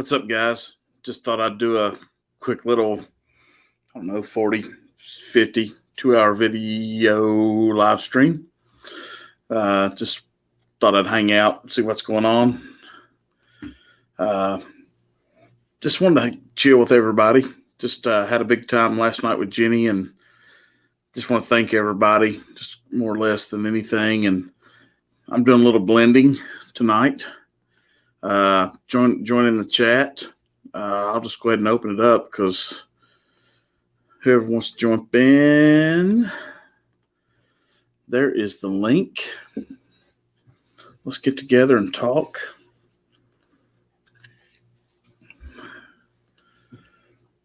What's up, guys? Just thought I'd do a quick little, 40, 50, 2 hour video live stream. Just thought I'd hang out, see what's going on. Just wanted to chill with everybody. Just had a big time last night with Jenny, and just want to thank everybody, just more or less than anything. And I'm doing a little blending tonight. Join in the chat. I'll just go ahead and open it up because whoever wants to jump in, there is the link. Let's get together and talk.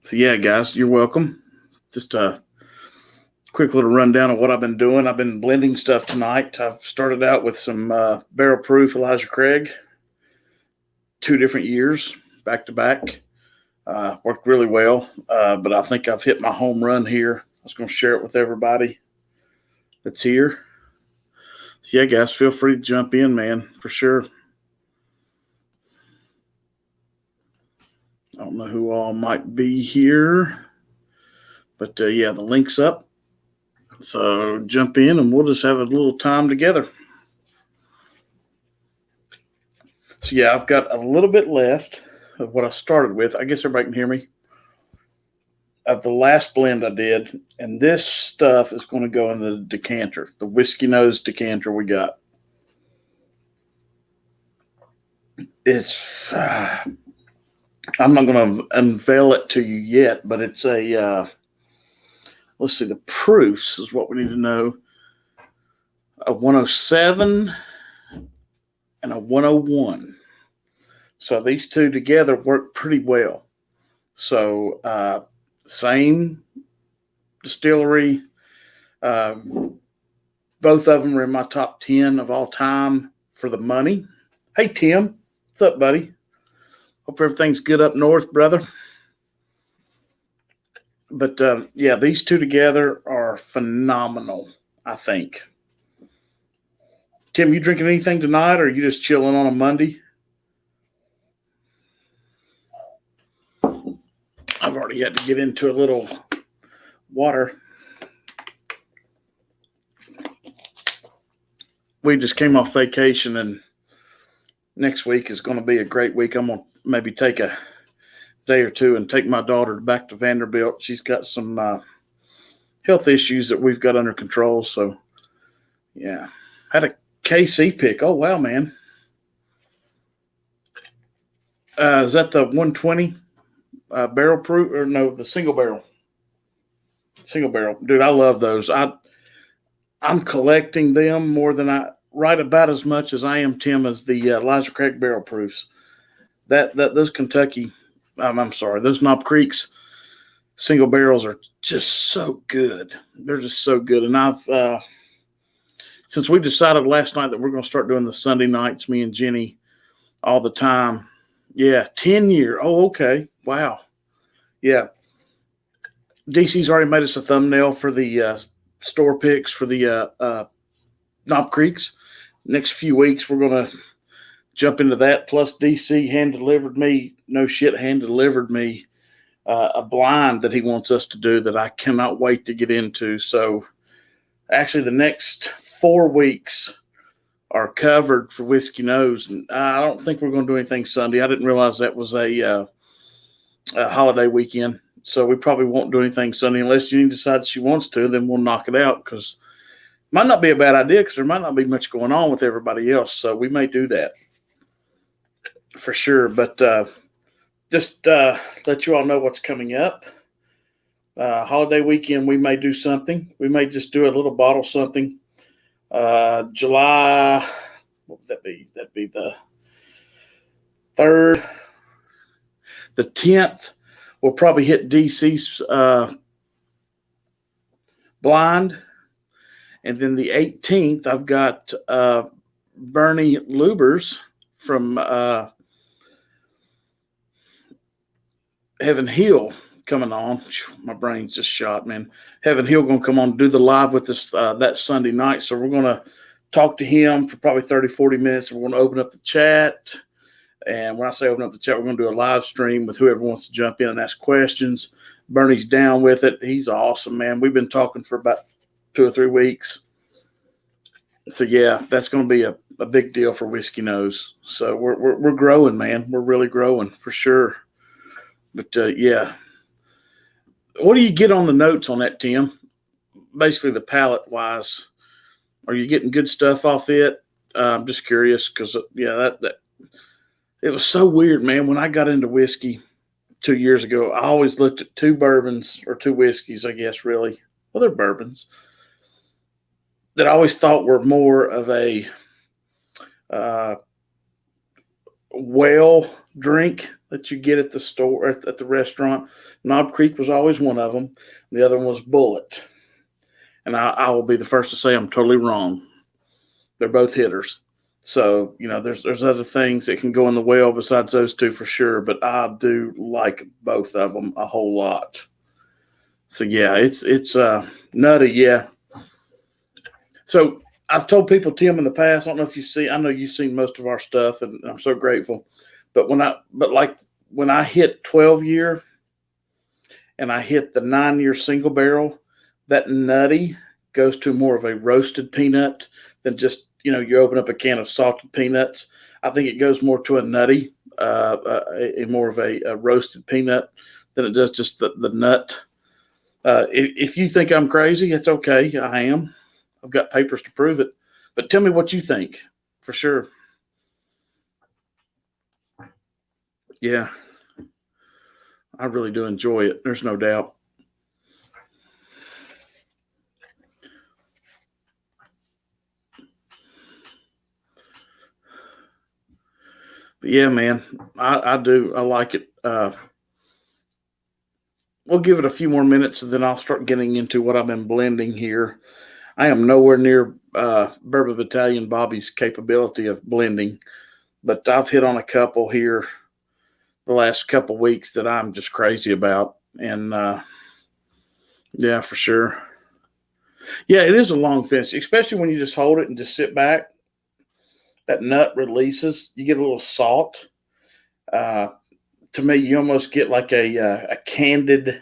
So yeah, guys, you're welcome. Just a quick little rundown of what I've been doing. I've been blending stuff tonight. I've started out with some Barrel Proof Elijah Craig. 2 different years back to back. Worked really well, but I think I've hit my home run here. I was going to share it with everybody that's here. So yeah, guys, feel free to jump in, man, for sure. I don't know who all might be here, but yeah, the link's up. So jump in and we'll just have a little time together. So yeah, I've got a little bit left of what I started with. I guess everybody can hear me. Of the last blend I did, and this stuff is going to go in the decanter, the whiskey nose decanter we got. It's, I'm not going to unveil it to you yet, but it's a, let's see, the proofs is what we need to know. A 107 and a 101. So these two together work pretty well. So same distillery. Both of them are in my top 10 of all time for the money. Hey, Tim. What's up, buddy? Hope everything's good up north, brother. But yeah, these two together are phenomenal, I think. Tim, you drinking anything tonight, or are you just chilling on a Monday? I've already had to get into a little water. We just came off vacation, and next week is going to be a great week. I'm going to maybe take a day or two and take my daughter back to Vanderbilt. She's got some health issues that we've got under control. So, yeah. Had a KC pick. Oh, wow, man. Is that the 120 barrel proof? Or no, the single barrel. Single barrel. Dude, I love those. I'm collecting them more than right about as much as I am, Tim, as the Elijah Craig barrel proofs. Those Kentucky, I'm sorry, those Knob Creeks single barrels are just so good. They're just so good. And I've since we decided last night that we're going to start doing the Sunday nights, me and Jenny, all the time. Yeah, 10 year. Oh, okay. Wow. Yeah. DC's already made us a thumbnail for the store picks for the Knob Creeks. Next few weeks, we're going to jump into that. Plus, DC hand-delivered me a blind that he wants us to do that I cannot wait to get into. So, actually, the next 4 weeks are covered for Whiskey Nose. And I don't think we're going to do anything Sunday. I didn't realize that was a holiday weekend. So we probably won't do anything Sunday unless Jenny decides she wants to. Then we'll knock it out because it might not be a bad idea because there might not be much going on with everybody else. So we may do that for sure. But just let you all know what's coming up. Holiday weekend, we may do something. We may just do a little bottle something. July, what would that be? That'd be the 3rd. The 10th, we'll probably hit DC's blind. And then the 18th, I've got Bernie Lubers from Heaven Hill coming on. My brain's just shot, man. Heaven Hill going to come on and do the live with us that Sunday night. So we're going to talk to him for probably 30, 40 minutes. We're going to open up the chat And when I say open up the chat, we're going to do a live stream with whoever wants to jump in and ask questions. Bernie's down with it. He's awesome, man. We've been talking for about 2 or 3 weeks. So, yeah, that's going to be a big deal for Whiskey Nose. So we're growing, man. We're really growing for sure. But, yeah. What do you get on the notes on that, Tim? Basically, the palate-wise, are you getting good stuff off it? I'm just curious because, yeah, that it was so weird, man. When I got into whiskey 2 years ago, I always looked at 2 bourbons or 2 whiskeys, I guess, really. Well, they're bourbons that I always thought were more of a whale drink that you get at the store, at the restaurant. Knob Creek was always one of them. The other one was Bullet. And I will be the first to say I'm totally wrong. They're both hitters. So, you know, there's other things that can go in the well besides those 2 for sure, but I do like both of them a whole lot. So, yeah, it's nutty, yeah. So I've told people, Tim, in the past, I don't know if you see, I know you've seen most of our stuff, and I'm so grateful. But when I hit 12-year and I hit the 9-year single barrel, that nutty goes to more of a roasted peanut than just, you know, you open up a can of salted peanuts. I think it goes more to a nutty, more of a roasted peanut than it does just the nut. If you think I'm crazy, it's okay. I am. I've got papers to prove it. But tell me what you think, for sure. Yeah. I really do enjoy it. There's no doubt. But yeah, man, I do. I like it. We'll give it a few more minutes and then I'll start getting into what I've been blending here. I am nowhere near Bourbon Battalion Bobby's capability of blending, but I've hit on a couple here the last couple weeks that I'm just crazy about. And yeah, for sure. Yeah, it is a long finish, especially when you just hold it and just sit back. That nut releases. You get a little salt. To me, you almost get like a candy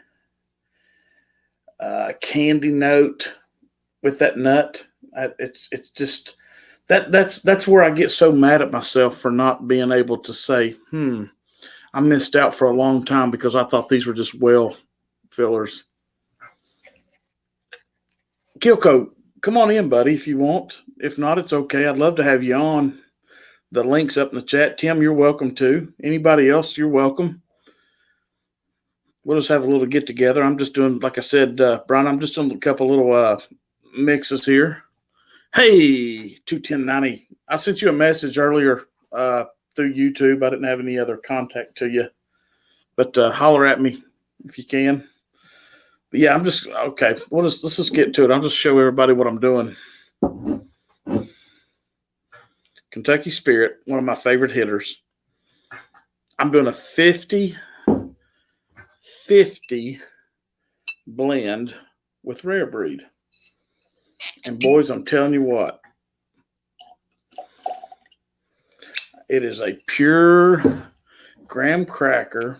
note with that nut. It's just that's where I get so mad at myself for not being able to say, I missed out for a long time because I thought these were just well fillers. Kilco, come on in, buddy, if you want. If not, it's okay. I'd love to have you on. The link's up in the chat. Tim, you're welcome to. Anybody else, you're welcome. We'll just have a little get together. I'm just doing, like I said, Brian, I'm just doing a couple little mixes here. Hey, 21090. I sent you a message earlier through YouTube. I didn't have any other contact to you, but holler at me if you can. But yeah, I'm just okay. Let's just get to it. I'll just show everybody what I'm doing. Kentucky Spirit, one of my favorite hitters. I'm doing a 50 blend with Rare Breed. And boys, I'm telling you what, it is a pure graham cracker,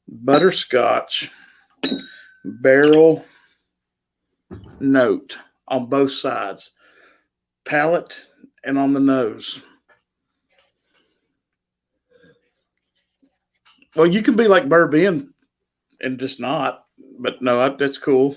butterscotch, barrel note on both sides, palate and on the nose. Well, you can be like bourbon and just not, but no, that's cool.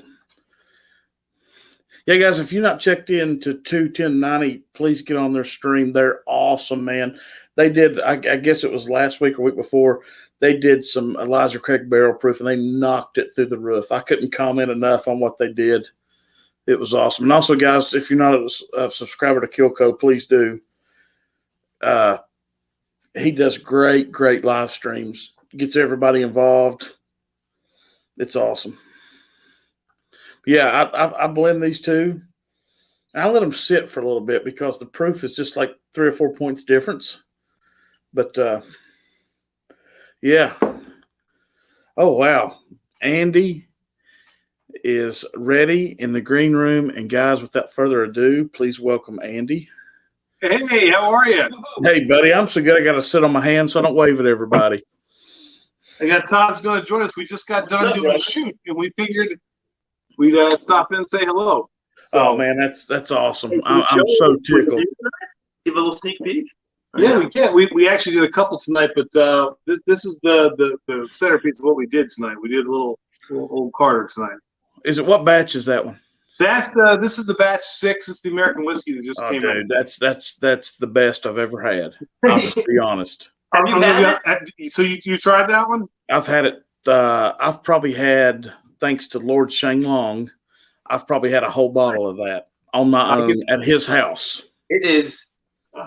Yeah, guys, if you're not checked in to 21090, please get on their stream. They're awesome, man. They did, I guess it was last week or week before, they did some Elijah Craig barrel proof, and they knocked it through the roof. I couldn't comment enough on what they did. It was awesome. And also, guys, if you're not a subscriber to Kilco, please do. He does great live streams. Gets everybody involved. It's awesome. Yeah, I blend these two. And I let them sit for a little bit because the proof is just like 3 or 4 points difference. But yeah. Oh, wow. Andy is ready in the green room. And guys, without further ado, please welcome Andy. Hey, how are you? Hey, buddy, I'm so good I got to sit on my hands so I don't wave at everybody. I got Todd's going to join us. We just got done doing a shoot, and we figured we'd stop in and say hello. So, oh, man, that's awesome. I'm so tickled. Give a little sneak peek. Yeah, we can. We actually did a couple tonight, but this is the centerpiece of what we did tonight. We did a little Old Carter tonight. Is it what batch is that one? This is the batch 6. It's the American whiskey that just came dude, out. that's the best I've ever had. I'll just be honest. Have you had it? So you tried that one? I've had it. I've probably had, thanks to Lord Shane Long, I've probably had a whole bottle of that on my own at his house. It is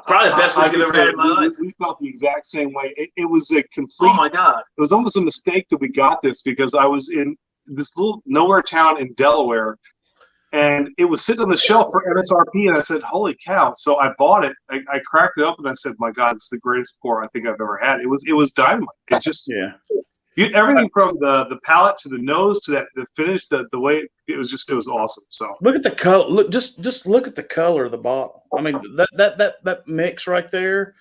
probably the best whiskey I've ever had in my life. We felt the exact same way. It was a complete. Oh my God! It was almost a mistake that we got this because I was in this little nowhere town in Delaware, and it was sitting on the shelf for MSRP, and I said, "Holy cow!" So I bought it. I cracked it up, and I said, "My God, it's the greatest pour I think I've ever had." It was dynamite. It just everything from the palate to the nose to the finish, the way it was awesome. So look at the color. Look, just look at the color of the bottle. I mean, that mix right there,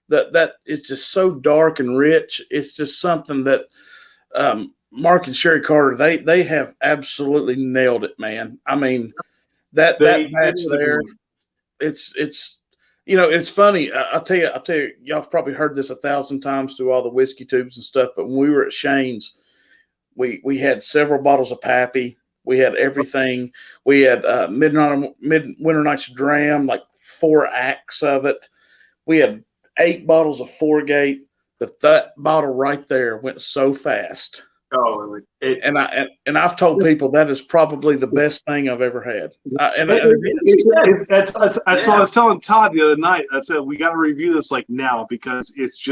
that is just so dark and rich. It's just something that Mark and Sherry Carter they have absolutely nailed it, man. I mean, that batch there, it's it's funny. I'll tell you, y'all have probably heard this 1,000 times through all the whiskey tubes and stuff. But when we were at Shane's, we had several bottles of Pappy. We had everything. We had Midwinter Night's Dram, like 4 acts of it. We had 8 bottles of Foregate. But that bottle right there went so fast. Oh, and I've told people that is probably the best thing I've ever had. That's what I was telling Todd the other night. I said we got to review this like now because it's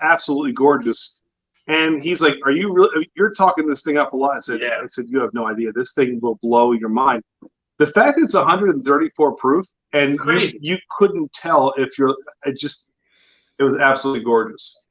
absolutely gorgeous. And he's like, "Are you really? You're talking this thing up a lot." I said, "Yeah." I said, "You have no idea. This thing will blow your mind." The fact that it's 134 proof and you couldn't tell if you're it was absolutely gorgeous.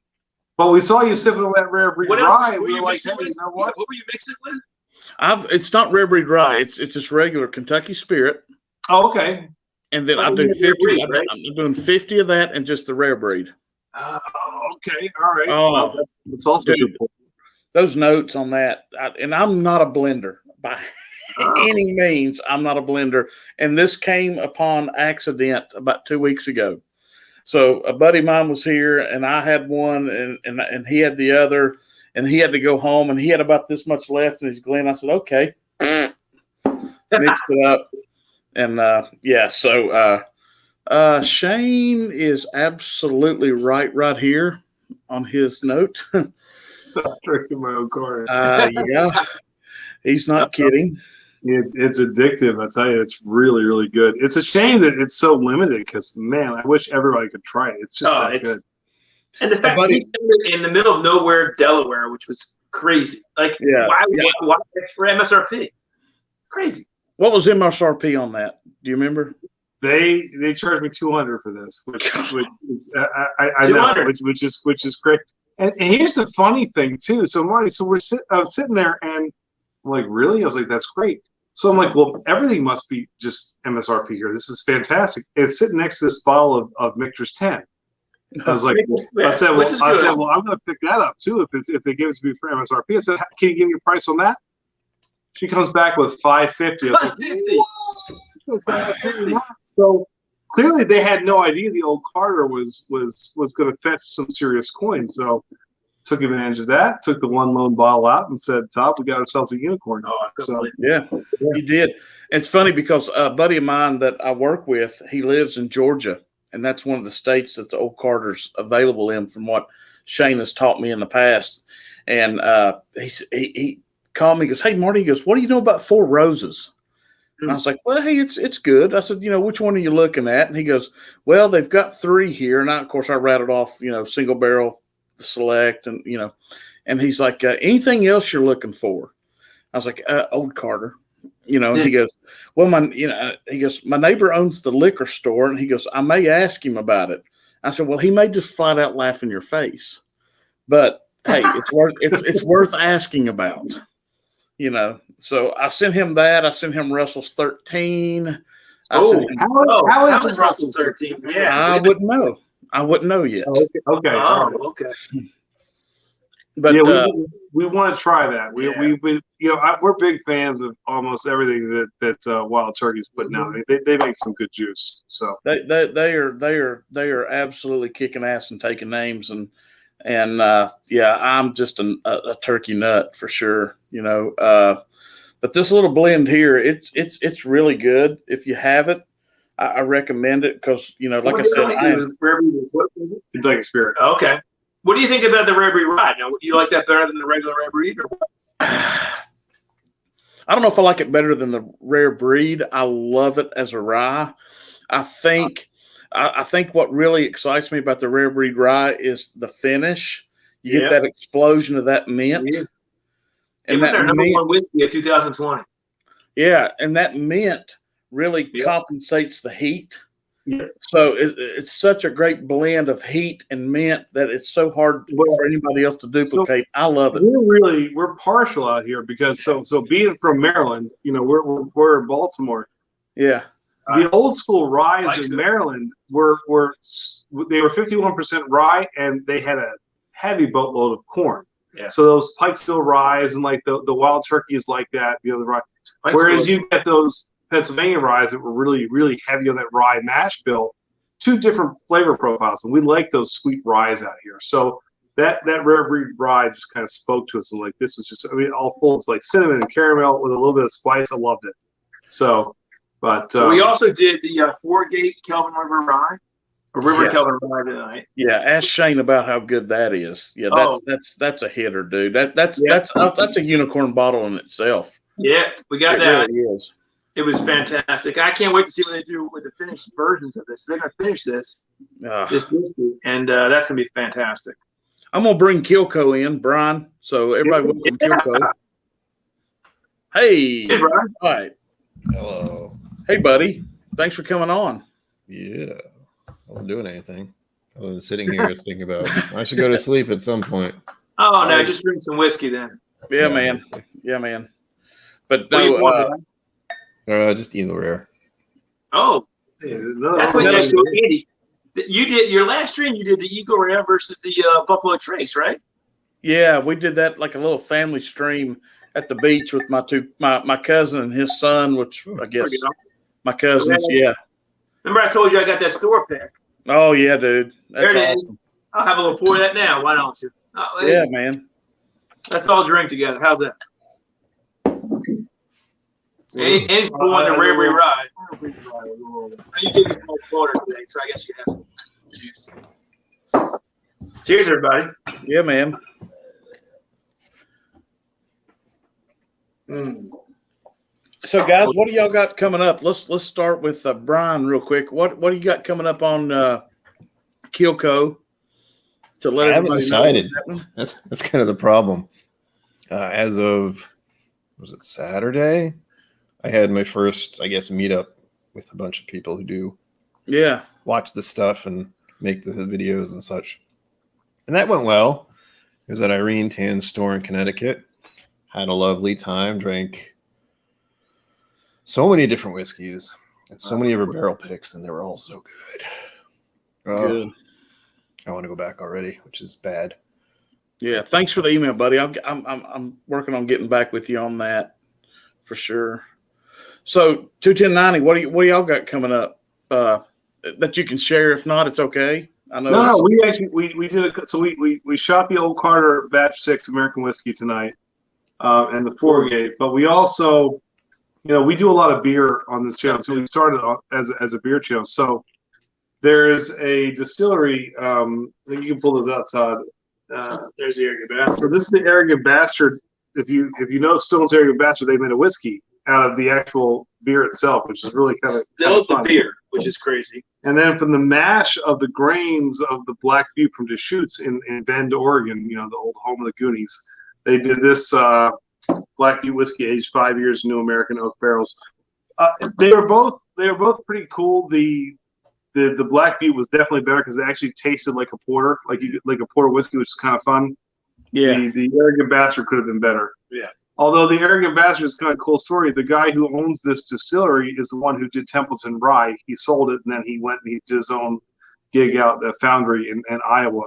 But we saw you sipping on that Rare Breed Rye. We were like, hey, you know what? What were you mixing with? It's not Rare Breed Rye. It's just regular Kentucky Spirit. Oh, okay. And then I do 50. I'm doing 50 of that and just the Rare Breed. Okay. All right. Oh, well, that's also dude, good. Those notes on that, and I'm not a blender by any means. I'm not a blender, and this came upon accident about 2 weeks ago. So a buddy of mine was here, and I had one, and he had the other, and he had to go home, and he had about this much left in his Glen. I said, okay, mixed it up, and So Shane is absolutely right here on his note. Stop drinking my own car. Yeah, he's not kidding. It's addictive. I tell you, it's really, really good. It's a shame that it's so limited because, man, I wish everybody could try it. It's just good. And the fact that he's in the middle of nowhere, Delaware, which was crazy. Like, why for MSRP? Crazy. What was MSRP on that? Do you remember? They charged me $200 for this, which I know, which is great. And here's the funny thing too. So Marty, I was sitting there and I'm like, really? I was like, that's great. So I'm like, well, everything must be just MSRP here. This is fantastic. It's sitting next to this bottle of Michter's 10. I was like, I said, well, I'm going to pick that up too if they give it to me for MSRP. I said, can you give me a price on that? She comes back with $550. I was like, so clearly they had no idea the Old Carter was going to fetch some serious coins. So took advantage of that, took the one lone bottle out and said, Top, we got ourselves a unicorn. Yeah, he did. It's funny because a buddy of mine that I work with, he lives in Georgia, and that's one of the states that the Old Carter's available in from what Shane has taught me in the past. And he called me, he goes, hey, Marty, he goes, what do you know about Four Roses? And I was like, well, hey, it's good. I said, which one are you looking at? And he goes, well, they've got 3 here. And of course I rattled off, single barrel, Select, and and he's like, anything else you're looking for? I was like, Old Carter, and he goes, well, he goes, my neighbor owns the liquor store, and he goes, I may ask him about it. I said, well, he may just flat out laugh in your face, but hey, it's worth asking about, So I sent him that. I sent him Russell's 13. How is Russell 13? Yeah, I wouldn't know. I wouldn't know yet. Oh, okay. Okay. But yeah, we want to try that. We're big fans of almost everything that Wild Turkey's putting out. They make some good juice. So they are absolutely kicking ass and taking names and I'm just a turkey nut for sure. But this little blend here, it's really good. If you have it, I recommend it because like I said, what is it? Kentucky Spirit. Okay. What do you think about the Rare Breed Rye? Now, you like that better than the regular Rare Breed, or what? I don't know if I like it better than the Rare Breed. I love it as a rye. I think what really excites me about the Rare Breed Rye is the finish. You get that explosion of that mint. Yeah. And it was our number one whiskey of 2020. Yeah, and that mint really compensates the heat. Yeah. So it's such a great blend of heat and mint that it's so hard for anybody else to duplicate. I love it. We're partial out here because so being from Maryland, we're in Baltimore. Yeah. The old school ryes in Maryland were 51% rye and they had a heavy boatload of corn. Yeah. So those Pikesville ryes and like the Wild Turkey is like that, the rye. Whereas you get those Pennsylvania ryes that were really, really heavy on that rye mash bill, two different flavor profiles, and we like those sweet ryes out here. So that Rare Breed Rye just kind of spoke to us, and like this was just, all full. It's like cinnamon and caramel with a little bit of spice. I loved it. So, but we also did the Foregate Kelvin River Rye, or River Kelvin Rye tonight. Yeah, ask Shane about how good that is. Yeah, that's a hitter, dude. That's a unicorn bottle in itself. Yeah, we got that. It really is. It was fantastic. I can't wait to see what they do with the finished versions of this. They're going to finish this whiskey, and that's going to be fantastic. I'm going to bring Kilco in, Brian. So everybody welcome Kilco. Hey, Brian. All right. Hello. Hey, buddy. Thanks for coming on. Yeah. I wasn't doing anything other than sitting here thinking about I should go to sleep at some point. Oh, no, just drink some whiskey then. Yeah, man. Whiskey. Yeah, man. But just Eagle Rare. Oh, that's what you did, Andy. You did your last stream. You did the Eagle Rare versus the Buffalo Trace, right? Yeah, we did that like a little family stream at the beach with my cousin and his son, which I guess my cousins. Yeah. Remember, I told you I got that store pick. Oh yeah, dude. That's there it awesome. Is. I'll have a little pour of that now. Why don't you? Yeah, man. Let's all drink together. How's that? And pouring the Rare Breed Rye. You gave me some water today, so I guess you have some juice. Cheers, everybody. Yeah, man. So, guys, what do y'all got coming up? Let's start with Brian real quick. What do you got coming up on Kilco? To let I haven't decided. Know that's kind of the problem. As of was it Saturday? I had my first, I guess, meetup with a bunch of people who do watch the stuff and make the videos and such. And that went well. It was at Irene Tan's store in Connecticut. Had a lovely time, drank so many different whiskeys and so many of her barrel picks, and they were all so good. Good. I want to go back already, which is bad. Yeah, thanks for the email, buddy. I'm working on getting back with you on that for sure. So 21090, what do y'all got coming up that you can share? If not, it's okay. I know. No, we actually we did it. So we shot the Old Carter Batch 6 American whiskey tonight, and the Foregate. But we also, we do a lot of beer on this channel. So we started as a beer channel. So there's a distillery. I think you can pull this outside. There's the Arrogant Bastard. So this is the Arrogant Bastard. If you know Stone's Arrogant Bastard, they made a whiskey out of the actual beer itself, which is really kind of still the beer, which is crazy. And then from the mash of the grains of the Black Butte from Deschutes in Bend, Oregon, the old home of the Goonies, they did this Black Butte whiskey aged 5 years in new American oak barrels. They were both pretty cool. The Black Butte was definitely better because it actually tasted like a porter, like a porter whiskey, which is kind of fun. Yeah. The Arrogant Bastard could have been better. Yeah. Although the Arrogant Bastard is kind of a cool story. The guy who owns this distillery is the one who did Templeton Rye. He sold it, and then he went and he did his own gig out at Foundry in Iowa.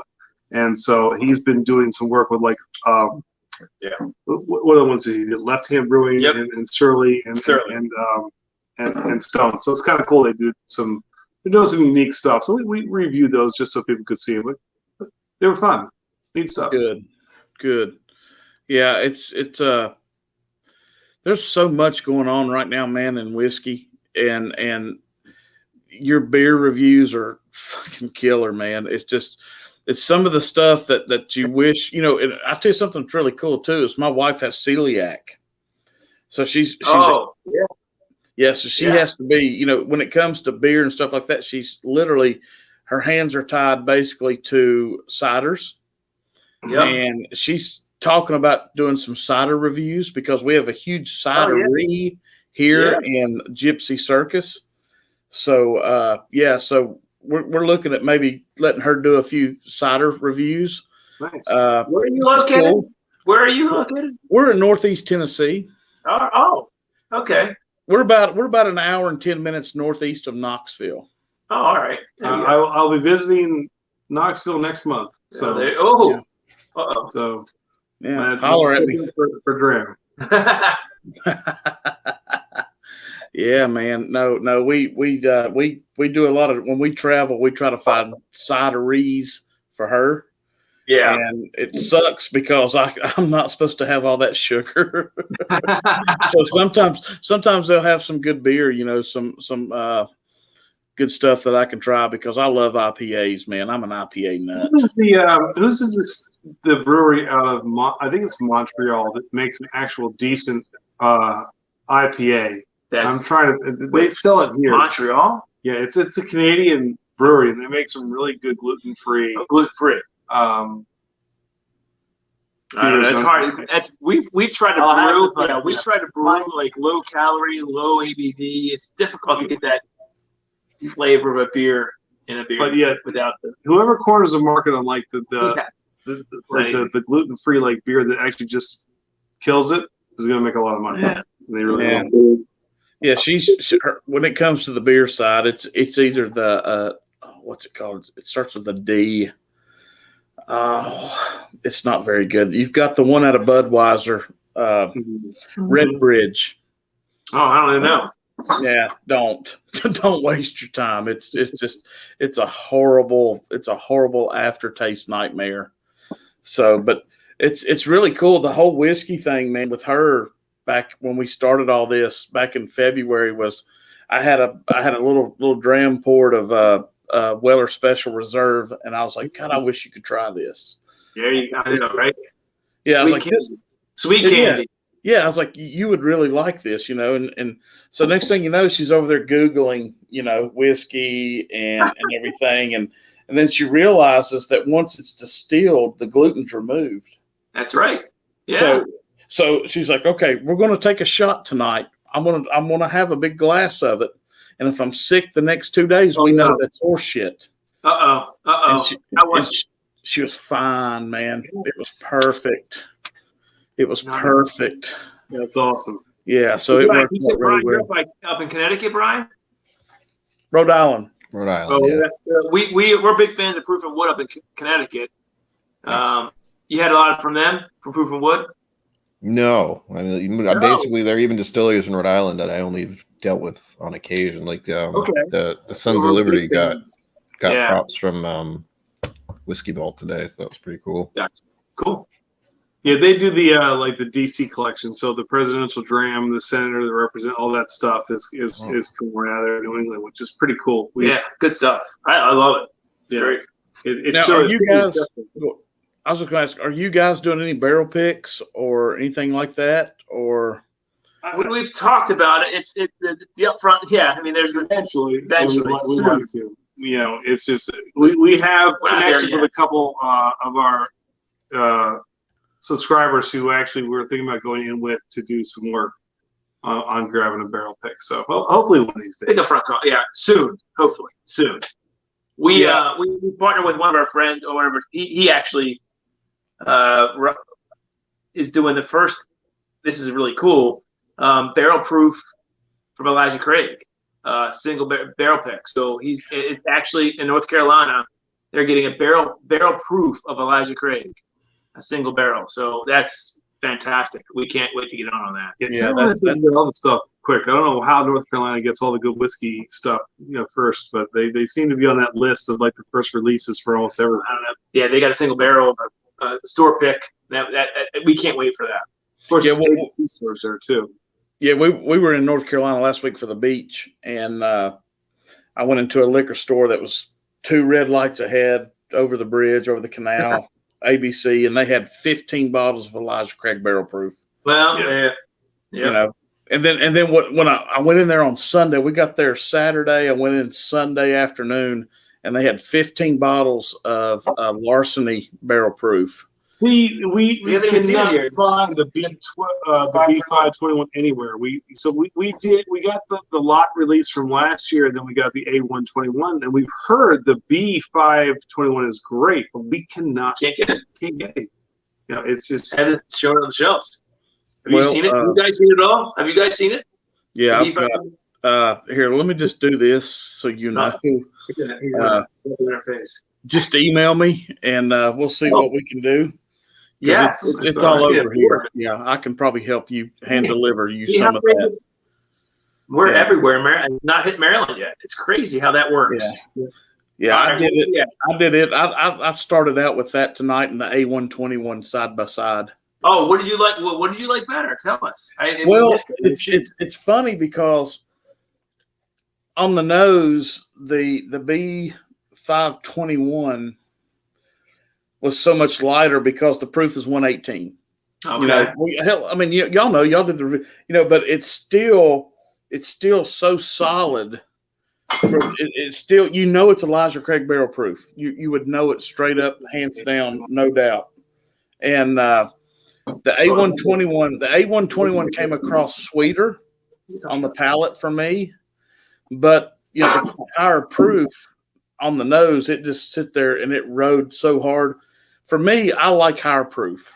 And so he's been doing some work with what are the ones that he did? Left Hand Brewing and Surly and Stone. So it's kind of cool. They're doing some unique stuff. So we reviewed those just so people could see them. But they were fun. Neat stuff. Good. Yeah, it's there's so much going on right now, man, in whiskey, and your beer reviews are fucking killer, man. It's some of the stuff that you wish, and I'll tell you something that's really cool too, is my wife has celiac. So she's so she has to be, when it comes to beer and stuff like that, she's literally, her hands are tied basically to ciders. Yeah. And she's talking about doing some cider reviews because we have a huge cidery here in Gypsy Circus. So, so we're looking at maybe letting her do a few cider reviews. Nice. Where are you located? Cool. Where are you located? We're in Northeast Tennessee. Oh, okay. We're about an hour and 10 minutes northeast of Knoxville. Oh, all right. I'll be visiting Knoxville next month. So So holler at me for Dram. Yeah, man. No, we do a lot of, when we travel, we try to find cideries for her. Yeah. And it sucks because I'm not supposed to have all that sugar. So sometimes they'll have some good beer, some good stuff that I can try because I love IPAs, man. I'm an IPA nut. Who's the brewery out of I think it's Montreal that makes an actual decent IPA? I'm trying to. They sell it here. Montreal? Yeah, it's a Canadian brewery and they make some really good gluten-free. Gluten-free. I don't know. It's hard. We've tried to brew. Yeah, we tried to brew like low calorie, low ABV. It's difficult to get that flavor of a beer in a beer. But yeah, without whoever corners the market on like the gluten-free like beer that actually just kills it is going to make a lot of money. Yeah. They really will. Yeah, when it comes to the beer side, it's either the what's it called? It starts with a D. Oh, it's not very good. You've got the one out of Budweiser, Red Bridge. Oh, I don't even know. Yeah, don't waste your time. It's a horrible aftertaste nightmare. So, but it's really cool. The whole whiskey thing, man, with her back when we started all this back in February was I had a little dram poured of Weller Special Reserve, and I was like, God, I wish you could try this. Yeah, I know, right? Yeah, I was like, sweet candy. Yeah, I was like, you would really like this, and so next thing you know, she's over there Googling, whiskey and everything, and then she realizes that once it's distilled, the gluten's removed. That's right. Yeah. So she's like, okay, we're going to take a shot tonight. I'm gonna have a big glass of it. And if I'm sick the next 2 days, we know that's horse shit. She was fine, man. It was perfect. Perfect. That's awesome. Yeah, so it worked out really well. Up in Connecticut, Brian? Rhode Island. Oh, yeah. We're big fans of Proof and Wood up in Connecticut. You had a lot from them, from Proof and Wood? No. Basically, there are even distilleries in Rhode Island that I only dealt with on occasion. Like the Sons of Liberty got props from Whiskey Vault today, so that's pretty cool. Yeah, cool. Yeah, they do the the DC collection. So the presidential dram, the senator, the represent, all that stuff is coming out of there in New England, which is pretty cool. Good stuff. I love it. It's great. I was going to ask, are you guys doing any barrel picks or anything like that? Or when we've talked about it, it's the upfront. Yeah, I mean, there's eventually. We want to. It's just we have connections with a couple of our subscribers who actually we're thinking about going in with to do some work on grabbing a barrel pick. So hopefully one of these days. Take a front call. Yeah, soon. Hopefully soon. We partner with one of our friends or whatever. He actually is doing the first this is really cool. Barrel proof from Elijah Craig, single barrel pick. So it's actually in North Carolina. They're getting a barrel proof of Elijah Craig, a single barrel. So that's fantastic. We can't wait to get on that. Yeah, that's all the stuff quick. I don't know how North Carolina gets all the good whiskey stuff, first, but they seem to be on that list of like the first releases for almost everything. I don't know. Yeah, they got a single barrel, store pick. That we can't wait for that. Of course, yeah, stores there too. Yeah, we were in North Carolina last week for the beach, and I went into a liquor store that was 2 red lights ahead, over the bridge, over the canal, ABC, and they had 15 bottles of Elijah Craig barrel proof. Well, yeah. You know, and then when I went in there on Sunday, we got there Saturday. I went in Sunday afternoon, and they had 15 bottles of Larceny barrel proof. See, we cannot find the B521 anywhere. We got the lot release from last year, and then we got the A121, and we've heard the B521 is great, but we can't get it. It's just haven't shown on the shelves. Have you seen it? Have you guys seen it all? Have you guys seen it? Yeah, I've got. Here, let me just do this so you know. Just email me, and we'll see what we can do. Yes, it's all over here. Yeah, I can probably help you hand deliver you some of that. We're everywhere, Maryland. Not hit Maryland yet. It's crazy how that works. Yeah, I did it. Yeah. I did it. I started out with that tonight in the A121 side by side. Oh, what did you like? What did you like better? Tell us. It's funny because on the nose, the B521 was so much lighter because the proof is 118. Okay. Y'all know, y'all did the, but it's still so solid. It's still, it's Elijah Craig barrel proof. You would know it straight up, hands down, no doubt. And the A121 came across sweeter on the palate for me, but the higher proof on the nose, it just sit there and it rode so hard. For me, I like higher proof,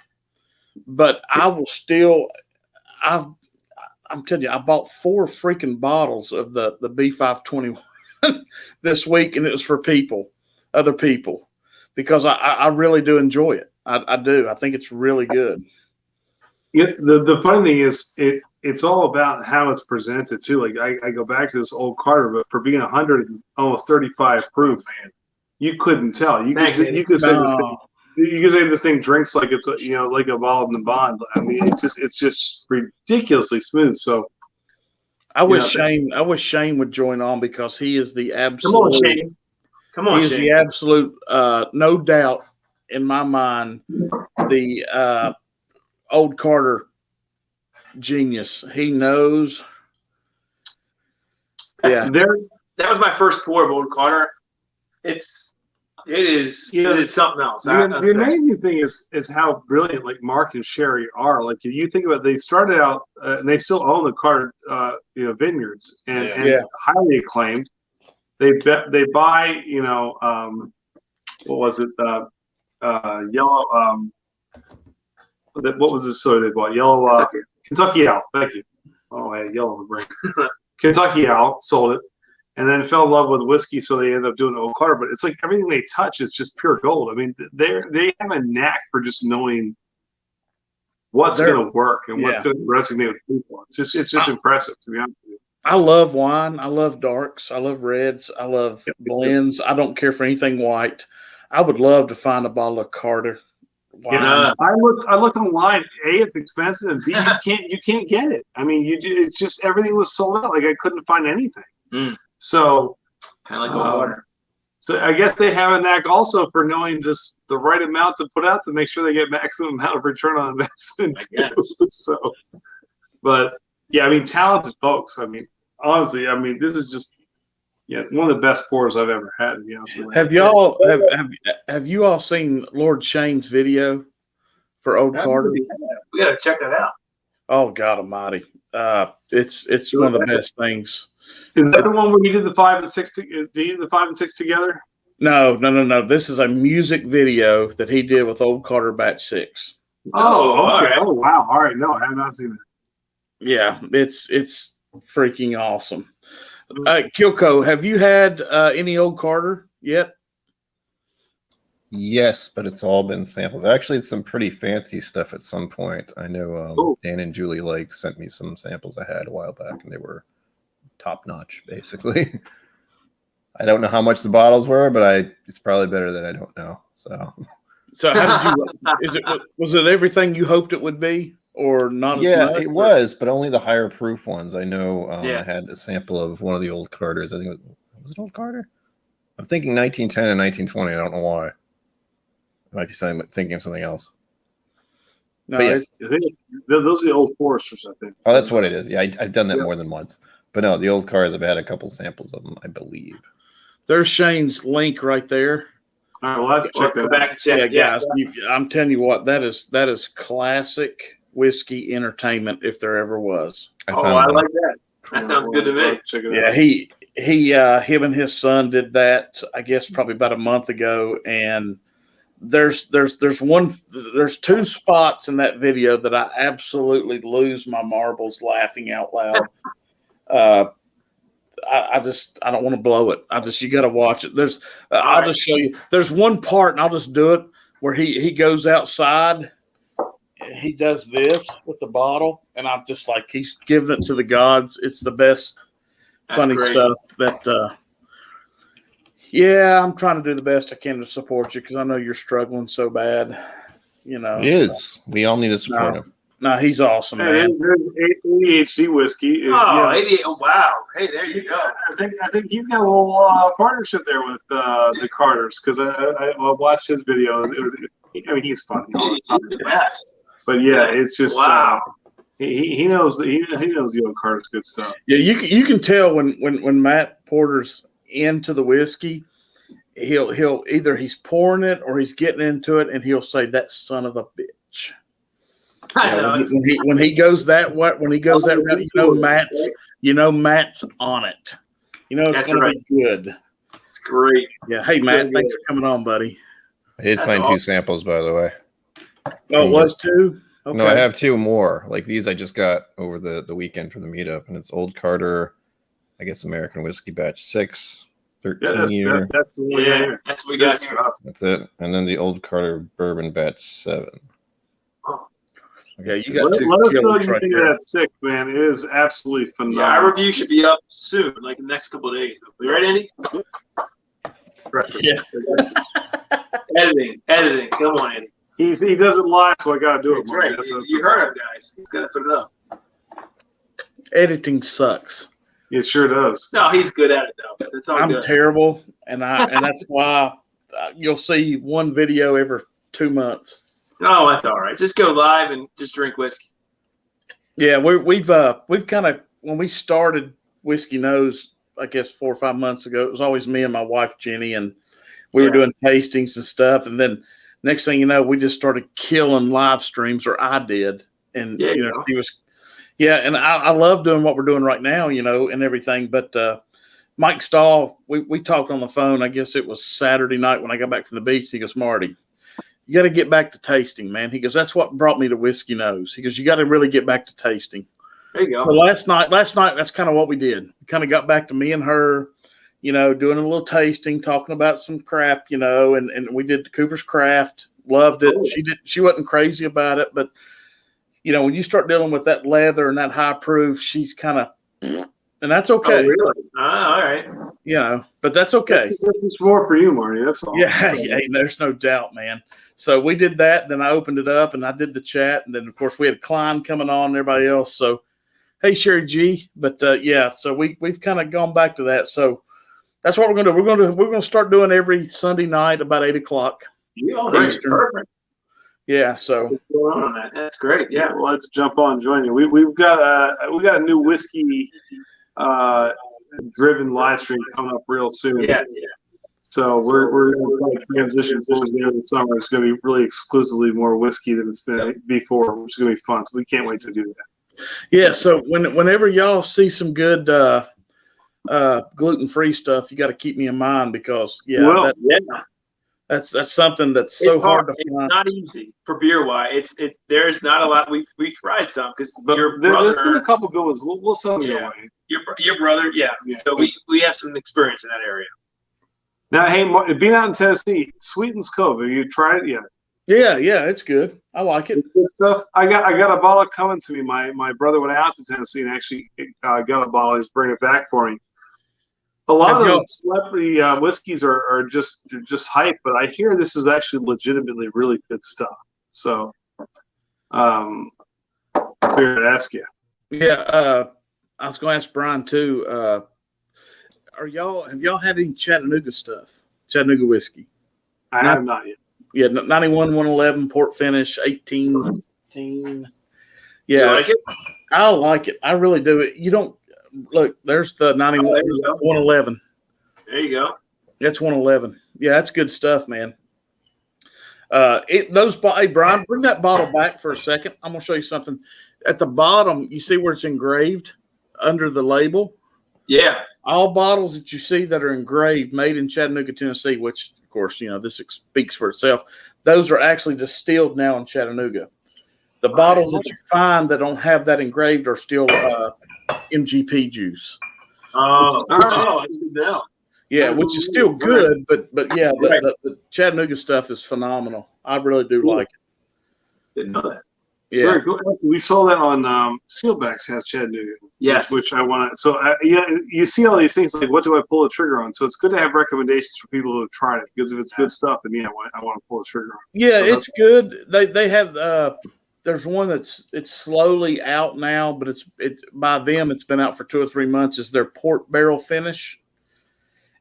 but I will still. I'm telling you, I bought 4 freaking bottles of the B521 this week, and it was for other people, because I really do enjoy it. I do. I think it's really good. Yeah, the funny thing is, it's all about how it's presented too. Like I go back to this old Carter, but for being almost 35 proof, man, you couldn't tell. You could say this thing. You could say this thing drinks like it's like a ball in the bond. I mean, it's just ridiculously smooth. So I wish Shane would join on, because he is the absolute. Come on, Shane. Come on, He is the absolute, no doubt in my mind, the old Carter genius. He knows. Yeah, that was my first pour of Old Carter. It is something else. The amazing thing is how brilliant like Mark and Sherry are. Like, if you think about it, they started out and they still own the Carter vineyards and highly acclaimed. They buy what was it yellow what was the soy they bought? Yellow Kentucky Owl. Thank you. Oh, I had yellow in the brain. Kentucky Owl, sold it. And then fell in love with whiskey, so they ended up doing Old Carter. But it's like everything they touch is just pure gold. I mean, they have a knack for just knowing what's going to work and what's going to resonate with people. It's just impressive, to be honest with you. I love wine. I love darks. I love reds. I love blends. I don't care for anything white. I would love to find a bottle of Carter wine. I looked online. A, it's expensive, and B, you can't get it. I mean, it's just everything was sold out. Like, I couldn't find anything. So kind of like Old Carter. So I guess they have a knack also for knowing just the right amount to put out to make sure they get maximum amount of return on investment. So, but yeah, I mean, talented folks. I mean, honestly, this is just one of the best pours I've ever had. To be honest with you. Have you all seen Lord Shane's video for Old Carter? We gotta check that out. Oh, God Almighty! It's one of the best things. Is that the one where you did the 5 and 6? Do you do the 5 and 6 together? No. This is a music video that he did with Old Carter Batch 6. Oh, okay. all right. Oh, wow. All right. No, I have not seen that. Yeah, it's freaking awesome. Kilco, have you had any old Carter yet? Yes, but it's all been samples. Actually, it's some pretty fancy stuff at some point. I know Dan and Julie Lake sent me some samples I had a while back, and they were top notch, basically. I don't know how much the bottles were, but it's probably better than I don't know. So how did you? Was it everything you hoped it would be, or not? Yeah, as much, it was, but only the higher proof ones. I know. Yeah. I had a sample of one of the old Carters. I think was it old Carter? I'm thinking 1910 and 1920. I don't know why. I might be thinking of something else. No, But yes. I think those are the old Foresters, I think. Oh, that's what it is. Yeah, I've done that more than once. But no, the old cars, I've had a couple samples of them, I believe. there's Shane's link right there. All right, we'll have to check Go that back out. and check. Yeah, guys, I'm telling you what, that is classic whiskey entertainment if there ever was. I like that. That sounds good to me. Check it Yeah, out. him and his son did that, I guess, probably about a month ago, and there's two spots in that video that I absolutely lose my marbles laughing out loud. I don't want to blow it. You got to watch it. I'll just show you. There's one part, and I'll just do it where he goes outside. He does this with the bottle, and I'm just like, he's giving it to the gods. It's the best funny stuff that. Yeah, I'm trying to do the best I can to support you because I know you're struggling so bad. You know, It is. We all need to support him. No, he's awesome, Hey, man. there's ADHD whiskey. Oh, 88. Oh, wow. Hey, there you go. I think you've got a little partnership there with the Carters because I watched his video. He's funny. He's the best. But yeah, it's just Wow. he knows the old Carter's good stuff. Yeah, you can tell when Matt Porter's into the whiskey, he'll either he's pouring it or he's getting into it, and he'll say, "That son of a bitch." I know. When he goes that route, Matt's on it. You know it's going to be good. It's great. Yeah. Hey, Matt, thanks for coming on, buddy. I did find awesome. 2 samples, by the way. Oh, it was 2? Okay. No, I have 2 more. Like these I just got over the weekend for the meetup, and it's Old Carter, I guess American Whiskey Batch 6, 13 year. That's the one. Yeah, that's what we got here. That's it. And then the Old Carter Bourbon Batch 7. Yeah, you got Let 2 us know killers you right think there. of that sick, man. It is absolutely Yeah, our phenomenal. review should be up soon, like the next couple of days. You ready, Andy? Yeah. Editing. Come on, Andy. He doesn't lie, so I gotta do it. That's Marty. right. That's You heard him, guys. He's got to put it up. Editing sucks. It sure does. No, he's good at it, though. It's all I'm good. terrible, and that's why you'll see one video every 2 months. No, that's all right. Just go live and just drink whiskey. Yeah, we've kind of, when we started Whiskey Nose, I guess 4 or 5 months ago, it was always me and my wife Jenny, and we were doing tastings and stuff. And then next thing you know, we just started killing live streams, or I did. And she was, and I love doing what we're doing right now, and everything. But Mike Stahl, we talked on the phone. I guess it was Saturday night when I got back from the beach. He goes, "Marty, you got to get back to tasting, man." He goes, "That's what brought me to Whiskey Nose." He goes, "You got to really get back to tasting." There you go. So last night, that's kind of what we did. We kind of got back to me and her, doing a little tasting, talking about some crap, and we did Cooper's Craft. Loved it. She wasn't crazy about it, but when you start dealing with that leather and that high proof, she's kind of, and that's okay. Oh, really? All right. But that's okay. It's more for you, Marty. That's all. Yeah, there's no doubt, man. So we did that. Then I opened it up and I did the chat. And then, of course, we had Klein coming on and everybody else. So, hey, Sherry G. But, so we've kind of gone back to that. So that's what we're going to do. We're going to start doing every Sunday night about 8 o'clock. Eastern. Perfect. Yeah, so. What's going on that? That's great. Yeah. Well, let's jump on and join you. We've got a new whiskey driven live stream coming up real soon. Yes. So we're going to transition towards the end of the summer. It's going to be really exclusively more whiskey than it's been before, which is going to be fun. So we can't wait to do that. Yeah. So whenever y'all see some good gluten-free stuff, you got to keep me in mind because That's something that's It's so hard to It's find. not easy for beer wise. There's not a lot. We tried some because your there's been brother, a couple good ones. We'll send you Yeah. away. your brother, yeah. Yeah. So we have some experience in that area. Now, hey, being out in Tennessee, Sweetens Cove. Have you tried it yet? Yeah, it's good. I like it. Good stuff. I got a bottle coming to me. My brother went out to Tennessee and actually got a bottle. He's bringing it back for me. A lot Have of y'all- those celebrity whiskeys are just hype, but I hear this is actually legitimately really good stuff. So, I figured I'd ask you. Yeah, I was going to ask Brian too. Have y'all had any Chattanooga stuff? Chattanooga whiskey? I have not yet. Yeah, 91, 111, port finish, 18. Yeah, You like it? I like it. I really do. You don't look. There's the 91, Oh, there you go. 111. There you go. That's 111. Yeah, that's good stuff, man. Hey, Brian, bring that bottle back for a second. I'm gonna show you something. At the bottom, you see where it's engraved under the label. Yeah. All bottles that you see that are engraved, made in Chattanooga, Tennessee, which of course, this speaks for itself. Those are actually distilled now in Chattanooga. The bottles that you find that don't have that engraved are still MGP juice. Oh, that's good to know. Yeah, which is still good, but yeah, Right. the Chattanooga stuff is phenomenal. I really do like it. Didn't know that. Yeah, Very cool. We saw that on Sealbacks has Chattanooga. Yes. Which I want to. So you see all these things like what do I pull the trigger on? So it's good to have recommendations for people who have tried it because if it's good stuff, then I want to pull the trigger on. yeah, So it's good. They have there's one it's slowly out now, but it's by them it's been out for 2 or 3 months. Is their port barrel finish?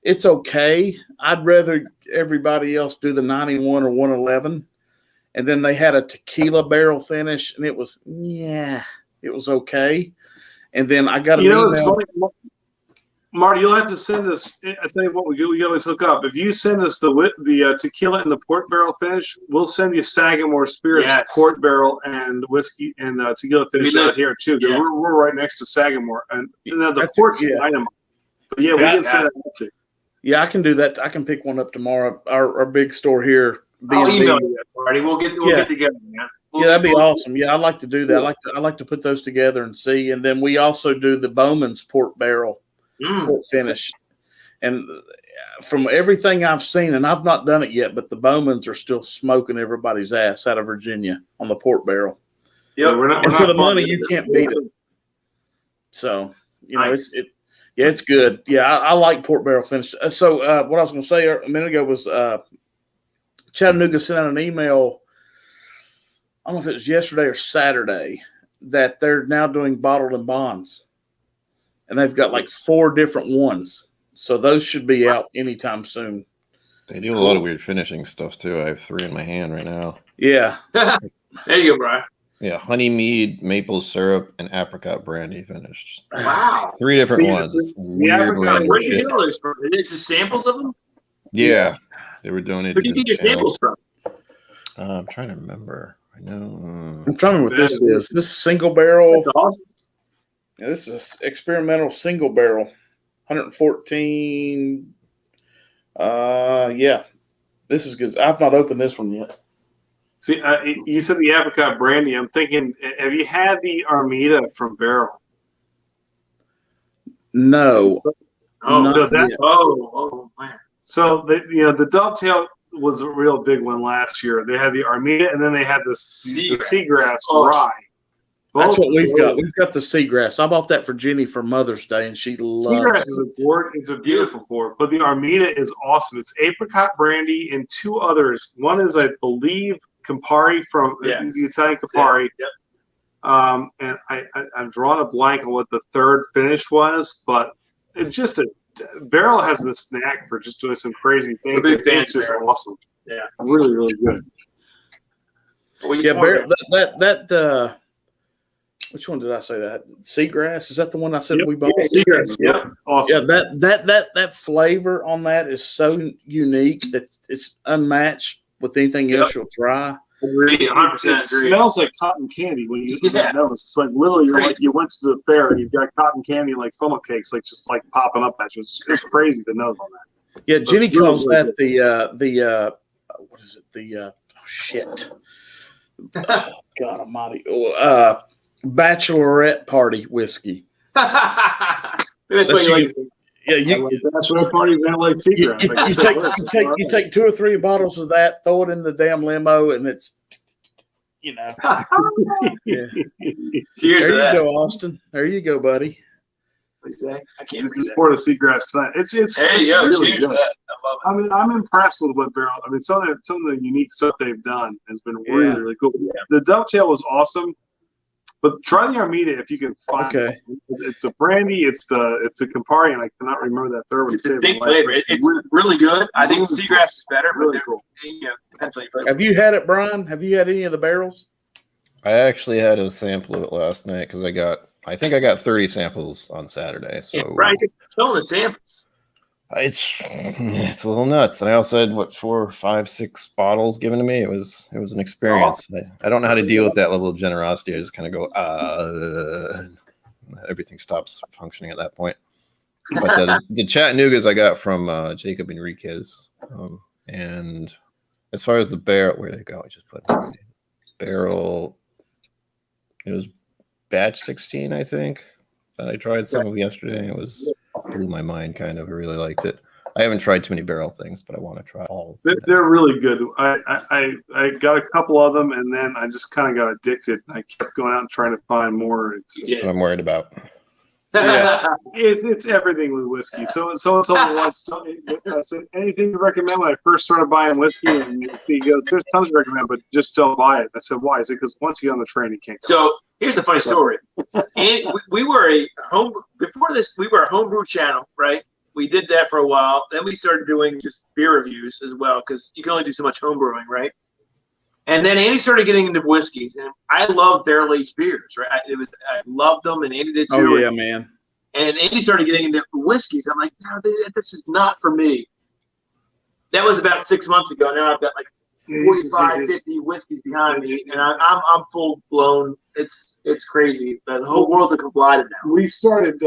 It's okay. I'd rather everybody else do the 91 or 111. And then they had a tequila barrel finish, and it was okay. And then I got an email. It's funny, Marty, you'll have to send us. I tell you what, we always hook up. If you send us the tequila and the port barrel finish, we'll send you Sagamore Spirits port barrel and whiskey and tequila finish out here too. Yeah. We're right next to Sagamore, and the port's an item. But we can send that too. Yeah, I can do that. I can pick one up tomorrow. Our big store here. I'll B&B. email you that, Marty. We'll get together, man. That'd be awesome. Yeah, I like to do that. I like to put those together and see. And then we also do the Bowman's port barrel port finish. And from everything I've seen, and I've not done it yet, but the Bowmans are still smoking everybody's ass out of Virginia on the port barrel. Yeah, and for the money, you can't beat it. So Nice. it's good. Yeah, I like port barrel finish. So what I was going to say a minute ago was Chattanooga sent out an email. I don't know if it was yesterday or Saturday that they're now doing bottled and bonds, and they've got like 4 different ones. So those should be out anytime soon. They do a lot of weird finishing stuff too. I have 3 in my hand right now. Yeah. There you go, Brian. Yeah, honey mead, maple syrup, and apricot brandy finished. Wow. 3 different See, ones. it's Weird apricot. random Where do you shit. get all those from? Is it just samples of them? Yeah, they were donated. Where do you to get your the channel. samples from? I'm trying to remember. I know. I'm trying to remember what this is. This is single barrel. That's awesome. Yeah, this is experimental single barrel, 114. Yeah, this is good. I've not opened this one yet. See, you said the apricot brandy. I'm thinking, have you had the Armida from Barrel? No. Oh, Not so that- yet. oh man. So the Dovetail was a real big one last year. They had the Armida, and then they had the Seagrass Rye. That's Both what we've got. really- We've got the seagrass. I bought that for Jenny for Mother's Day, and she loves Seagrass it. is a gourd. It's a beautiful gourd, but the Armida is awesome. It's apricot brandy and 2 others. One is, I believe, Campari from Yes. the Italian Campari. Yep. And I'm drawing a blank on what the third finish was, but it's just Barrel has this knack for just doing some crazy things. We're big fans It's just of Barrel. awesome. Yeah. Really, really good. Well, Yeah, that which one did I say that? Seagrass? Is that the one I said we bought? Seagrass. Yep. Awesome. Yeah, that flavor on that is so unique that it's unmatched with anything else you'll try. Agree, 100% It agree. smells like cotton candy when you Yeah. nose. It's like literally you're Crazy. like you went to the fair and you've got cotton candy like funnel cakes, like just like popping up at you. It's crazy the nose on that. Yeah, Jenny really, calls really that the what is it? The shit. Oh, God Almighty! Bachelorette party whiskey. That's what you like to say. Yeah, that's what party event like Seagrass. You take 2 or 3 bottles of that, throw it in the damn limo, and it's yeah. Cheers There to you that. go, Austin. There you go, buddy. Exactly. I can't Just pour the Seagrass tonight. It's There you go. really Cheers to good. that. I love it. I mean, I'm impressed with what Barrel. I mean, some of the unique stuff they've done has been really, really cool. The Dovetail was awesome, but try the Armida if you can find it. It's the brandy, it's the Campari, and I cannot remember that third one. It's a distinct flavor. It's really good. I think Seagrass is better, but Really cool. Depends on your flavor. Have you had it, Brian? Have you had any of the barrels? I actually had a sample of it last night because I think I got 30 samples on Saturday. So Brian, you're selling the samples. it's a little nuts. And I also had 4, 5, 6 bottles given to me. It was an experience. I don't know how to deal with that level of generosity. I just kind of go, everything stops functioning at that point. But the Chattanoogas I got from Jacob Enriquez. And as far as the barrel, where did it go? I just put barrel. It was batch 16, I think. I tried some of yesterday. It blew my mind, kind of. I really liked it. I haven't tried too many barrel things, but I want to try all. They're really good. I got a couple of them, and then I just kind of got addicted. I kept going out and trying to find more. That's what I'm worried about. It's everything with whiskey. So someone told me once, I said, anything to recommend when I first started buying whiskey? And he goes, there's tons to recommend, but just don't buy it. I said, why? He said, because once you get on the train, you can't go. So here's the funny story. And we were a homebrew channel, right? We did that for a while. Then we started doing just beer reviews as well, because you can only do so much homebrewing, right? And then Andy started getting into whiskeys, and I love barrel-aged beers, right? I loved them, and Andy did too. Oh yeah, man. And Andy started getting into whiskeys. I'm like, no, this is not for me. That was about 6 months ago. Now I've got like 45, 50 whiskeys behind me, and I'm full blown. It's crazy. The whole world's a collided now. We started.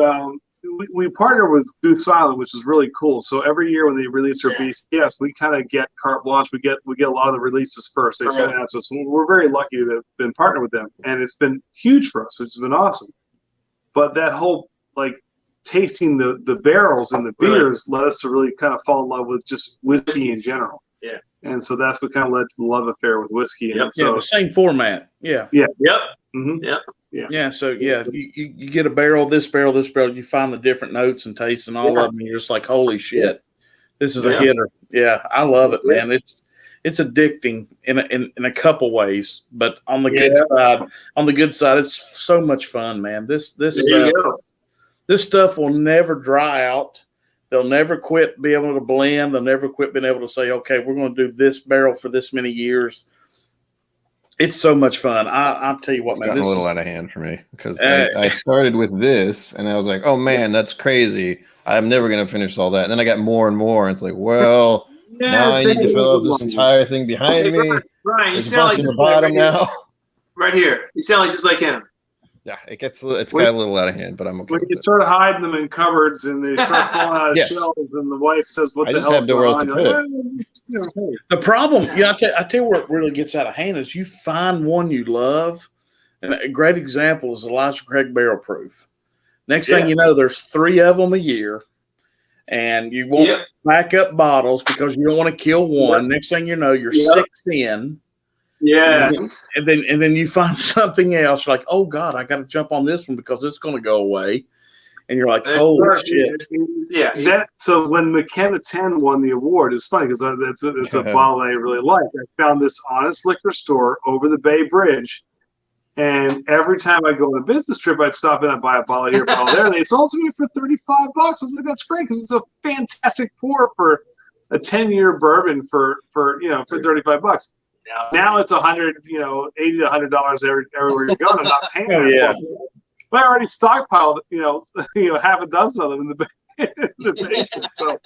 We partner with Booth's Island, which is really cool. So every year when they release their BCS, we kind of get carte blanche. We get a lot of the releases first. They send it out to us. We're very lucky to have been partnered with them, and it's been huge for us. It's been awesome. But that whole tasting the barrels and the beers led us to really kind of fall in love with just whiskey in general. Yeah. And so that's what kind of led to the love affair with whiskey. And so, the same format. Yeah. Yep. Mm-hmm. Yep. Yeah. So you get a barrel, this barrel, you find the different notes and tastes and all of them. And you're just like, holy shit, this is a hitter. Yeah, I love it, man. It's addicting in a couple ways, but on the good side, it's so much fun, man. This stuff will never dry out. They'll never quit being able to blend. They'll never quit being able to say, okay, we're going to do this barrel for this many years. It's so much fun. I'll tell you what, it's man. Gotten a little out of hand for me because I started with this and I was like, oh man, that's crazy. I'm never going to finish all that. And then I got more and more. And it's like, well, now I need to fill up this entire thing behind me. Brian, you There's a sound bunch like in this the bottom now. Right here. You sound like just like him. Yeah, it's got a little out of hand, but I'm okay. When you start hiding them in cupboards and they start falling out of shelves, and the wife says, "What the hell?" I just have nowhere else to put it. The problem, I tell you where it really gets out of hand is you find one you love, and a great example is Elijah Craig Barrel Proof. Next thing you know, there's 3 of them a year, and you want back up bottles because you don't want to kill one. Next thing you know, you're 6 in. Yeah. And then you find something else. You're like, oh God, I got to jump on this one because it's going to go away. And you're like, holy shit. Yeah. So when McKenna 10 won the award, it's funny because it's a bottle I really like. I found this Honest Liquor store over the Bay Bridge. And every time I go on a business trip, I'd stop in and buy a bottle here, a bottle there. And they sold to me for $35. I was like, that's great because it's a fantastic pour for a 10-year bourbon for $35. Now it's $100, $80 to $100 everywhere you go. I'm not paying that. But I already stockpiled, half a dozen of them in the basement. So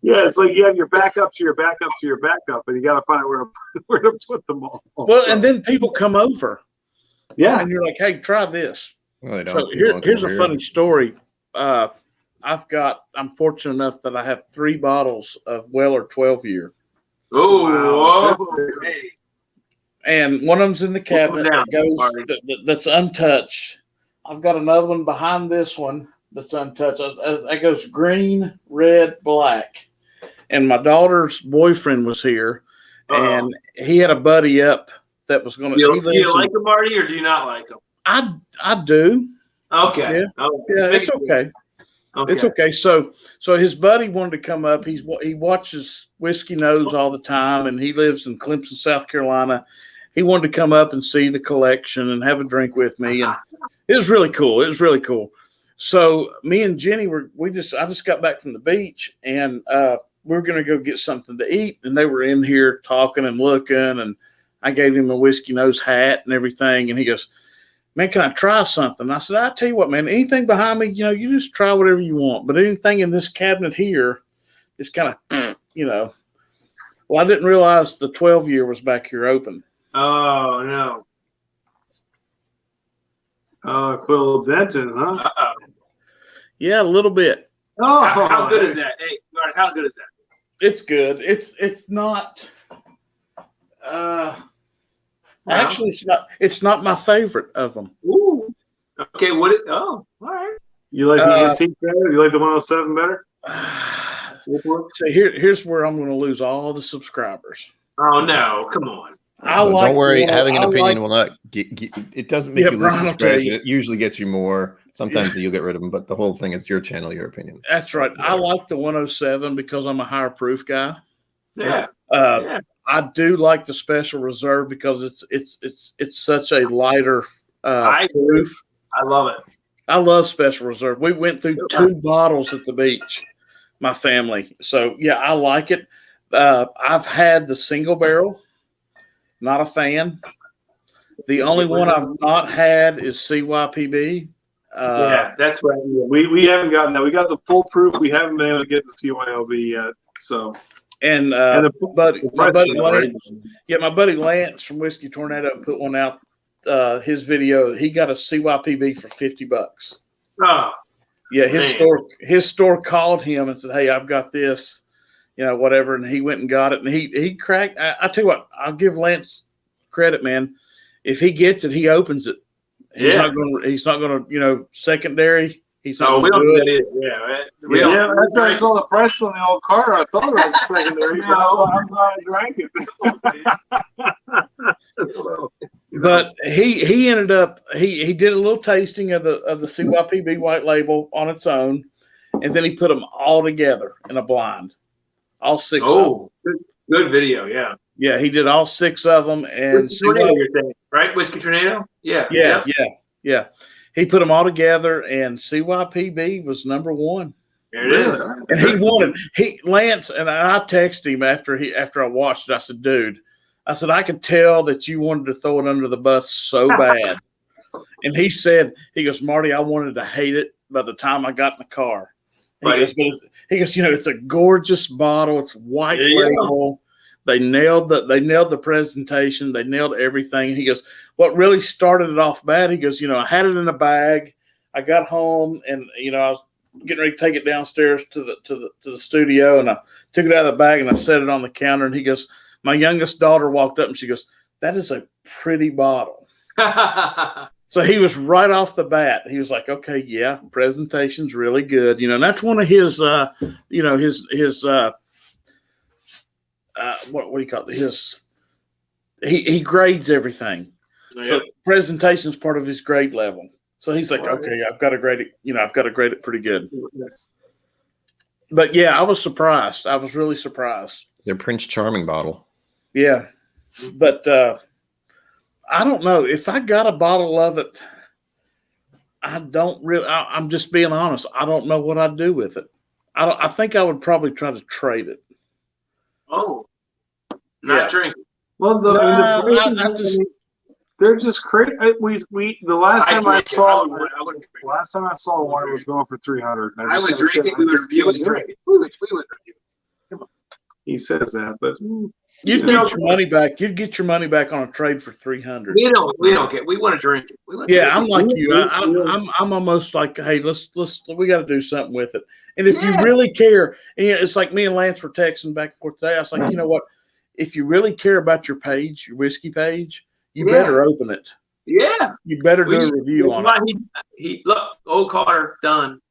it's like you have your backup to your backup to your backup, and you got to find out where to put them all. Well, and then people come over. Yeah, and you're like, hey, try this. Well, so here's a funny story. I'm fortunate enough that I have 3 bottles of Weller 12-year. Oh, whoa. Hey. And one of them's in the cabinet down, that's untouched. I've got another one behind this one that's untouched. That goes green, red, black. And my daughter's boyfriend was here, and he had a buddy up that was going to. Do you like him, Marty, or do you not like him? I do. Okay. Yeah, it's okay. It's okay. So his buddy wanted to come up. He watches Whiskey Nose all the time, and he lives in Clemson, South Carolina. He wanted to come up and see the collection and have a drink with me, and it was really cool. So me and Jenny I just got back from the beach, and we were going to go get something to eat, and they were in here talking and looking, and I gave him a Whiskey Nose hat and everything, and he goes, "Man, can I try something?" I said, "I tell you what, man, anything behind me, you just try whatever you want. But anything in this cabinet here is kind of, Well, I didn't realize the 12-year was back here open. Oh, no. Quill Denton, huh? Yeah, a little bit. Oh, how good is that? Hey, Marty, how good is that? It's good. It's not. Actually, it's not my favorite of them. Ooh. Okay. All right. You like the antique better? You like the 107 better? So here's where I'm going to lose all the subscribers. Oh no! Come on. Don't worry. Having an opinion will not get it doesn't make you lose Brian, subscribers. It usually gets you more. Sometimes you'll get rid of them, but the whole thing is your channel, your opinion. That's right. I like the 107 because I'm a higher proof guy. Yeah. I do like the Special Reserve because it's such a lighter proof. I love it. I love Special Reserve. We went through 2 bottles at the beach, my family. So yeah, I like it. I've had the single barrel. Not a fan. The only one I've not had is CYPB. Yeah, that's right. We haven't gotten that. We got the full proof. We haven't been able to get the CYOB yet. So and my buddy Lance, my buddy Lance from Whiskey Tornado put one out. His video, he got a CYPB for $50. Oh, yeah, his store called him and said, "Hey, I've got this, whatever," and he went and got it, and he cracked. I tell you what, I'll give Lance credit, man. If he gets it, he opens it. He's not going to, secondary. He's not. We don't do that either. Yeah, that's why I saw the price on the old car. I thought it was secondary. I'm glad I drank it. But he ended up he did a little tasting of the CYPB white label on its own, and then he put them all together in a blind, all 6. Oh, good video, yeah. Yeah, he did all 6 of them, and Whiskey Tornado, you're saying, right? Whiskey Tornado, yeah. He put them all together, and CYPB was number 1. There it is. And he wanted Lance, and I texted him after I watched it. I said, "Dude," I said, "I could tell that you wanted to throw it under the bus so bad." And he goes, "Marty, I wanted to hate it by the time I got in the car." He goes, "It's a gorgeous bottle. It's white label. They nailed the presentation. They nailed everything." He goes, "What really started it off bad?" He goes, "I had it in a bag. I got home, and I was getting ready to take it downstairs to the studio, and I took it out of the bag and I set it on the counter." And he goes, "My youngest daughter walked up and she goes, 'That is a pretty bottle.'" So he was right off the bat. He was like, "Okay, yeah, presentation's really good." And that's one of his, his what do you call it? He grades everything. Yeah. So presentation is part of his grade level. So he's like, "Okay, I've got to grade it. I've got to grade it pretty good." Yes. But yeah, I was surprised. I was really surprised. Their Prince Charming bottle. Yeah, but I don't know if I got a bottle of it. I don't really. I'm just being honest. I don't know what I'd do with it. I think I would probably try to trade it. Oh, not drinking. Well, they're just crazy. The last time I saw one, it was going for $300. I would drink it. We would review it. We would review it. Come on. He says that, but you'd get your money back. You'd get your money back on a trade for $300. We don't get. We want to drink it. I'm like you. I'm almost like, hey, we got to do something with it. And if you really care, and it's like me and Lance were texting back and forth today. I was like, you know what? if you really care about your page, your whiskey page, you better open it. Yeah. You better do a review on it. He look, Old Carter done.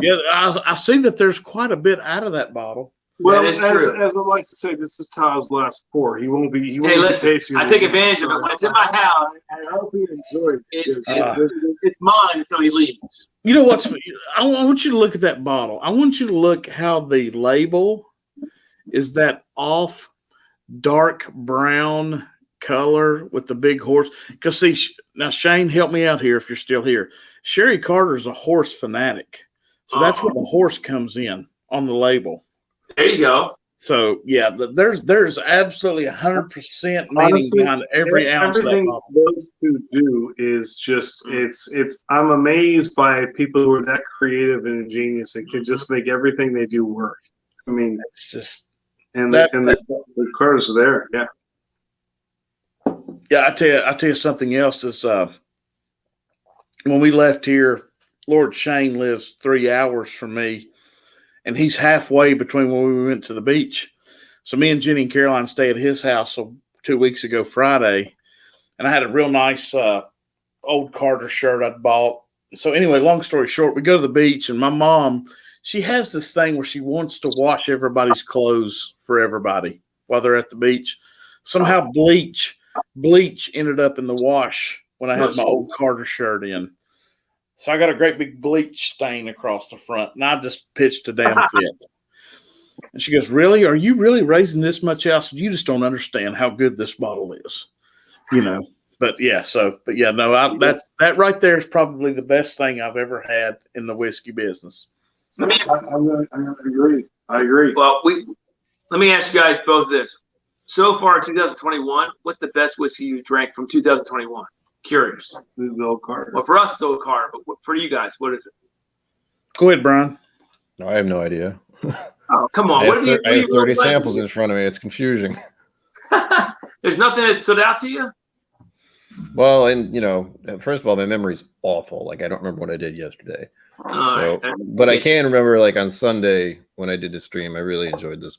Yeah, I see that there's quite a bit out of that bottle. Well, as I like to say, this is Todd's last pour. He won't be. Hey, listen, I take advantage of it. When it's in my house, I hope he enjoyed it. It's mine until he leaves. You know what's? I want you to look at that bottle. I want you to look how the label is that off dark brown color with the big horse. Because see, now Shane, help me out here if you're still here. Sherry Carter's a horse fanatic, so that's where the horse comes in on the label. There you go. So yeah, there's absolutely 100% meaning behind every ounce of that everything bottle. those two do is just it's. I'm amazed by people who are that creative and ingenious and can just make everything they do work. I mean, It's just the Carters are there. Yeah. Yeah, I tell you something else is when we left here, Lord Shane lives 3 hours from me, and he's halfway between when we went to the beach. So me and Jenny and Caroline stayed at his house 2 weeks ago Friday, and I had a real nice old Carter shirt I'd bought. So anyway, long story short, we go to the beach, and my mom, she has this thing where she wants to wash everybody's clothes for everybody while they're at the beach. Somehow bleach ended up in the wash when I had my old Carter shirt in. So I got a great big bleach stain across the front, and I just pitched a damn fit. And she goes, "Really? Are you really raising this much out? You just don't understand how good this bottle is, you know." But yeah, that right there is probably the best thing I've ever had in the whiskey business. I agree. I agree. Well, let me ask you guys both this. So far, 2021, what's the best whiskey you drank from 2021? Curious. The Old Carter. Well, for us, it's Old Carter, but for you guys, what is it? Go ahead, Brian. No, I have no idea. Oh, come on. I have 30 samples in front of me. It's confusing. There's nothing that stood out to you? Well, and first of all, my memory's awful. Like I don't remember what I did yesterday. But I can remember like on Sunday when I did the stream, I really enjoyed this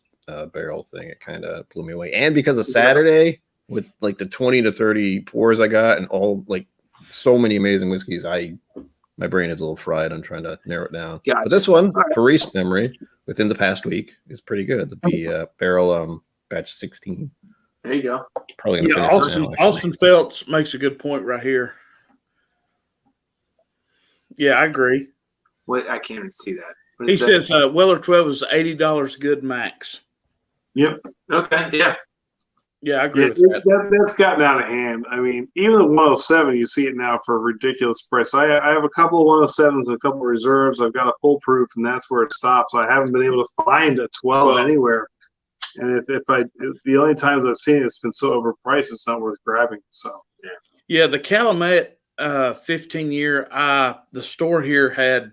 barrel thing. It kind of blew me away. And because of Saturday with like the 20 to 30 pours I got and all like so many amazing whiskeys, my brain is a little fried. I'm trying to narrow it down. Gotcha. But this one, for recent memory, within the past week, is pretty good. The barrel batch 16. There you go. Probably gonna finish Austin Phelps makes a good point right here. Yeah, I agree. Wait, I can't even see that. He says Weller 12 is $80 good max. Yep. Okay. Yeah. Yeah, I agree with that. That's gotten out of hand. I mean, even the 107, you see it now for a ridiculous price. I have a couple of 107s, a couple of reserves. I've got a full proof, and that's where it stops. I haven't been able to find a 12 anywhere. And the only times I've seen it, it's been so overpriced, it's not worth grabbing. So yeah, the Calumet 15-year. The store here had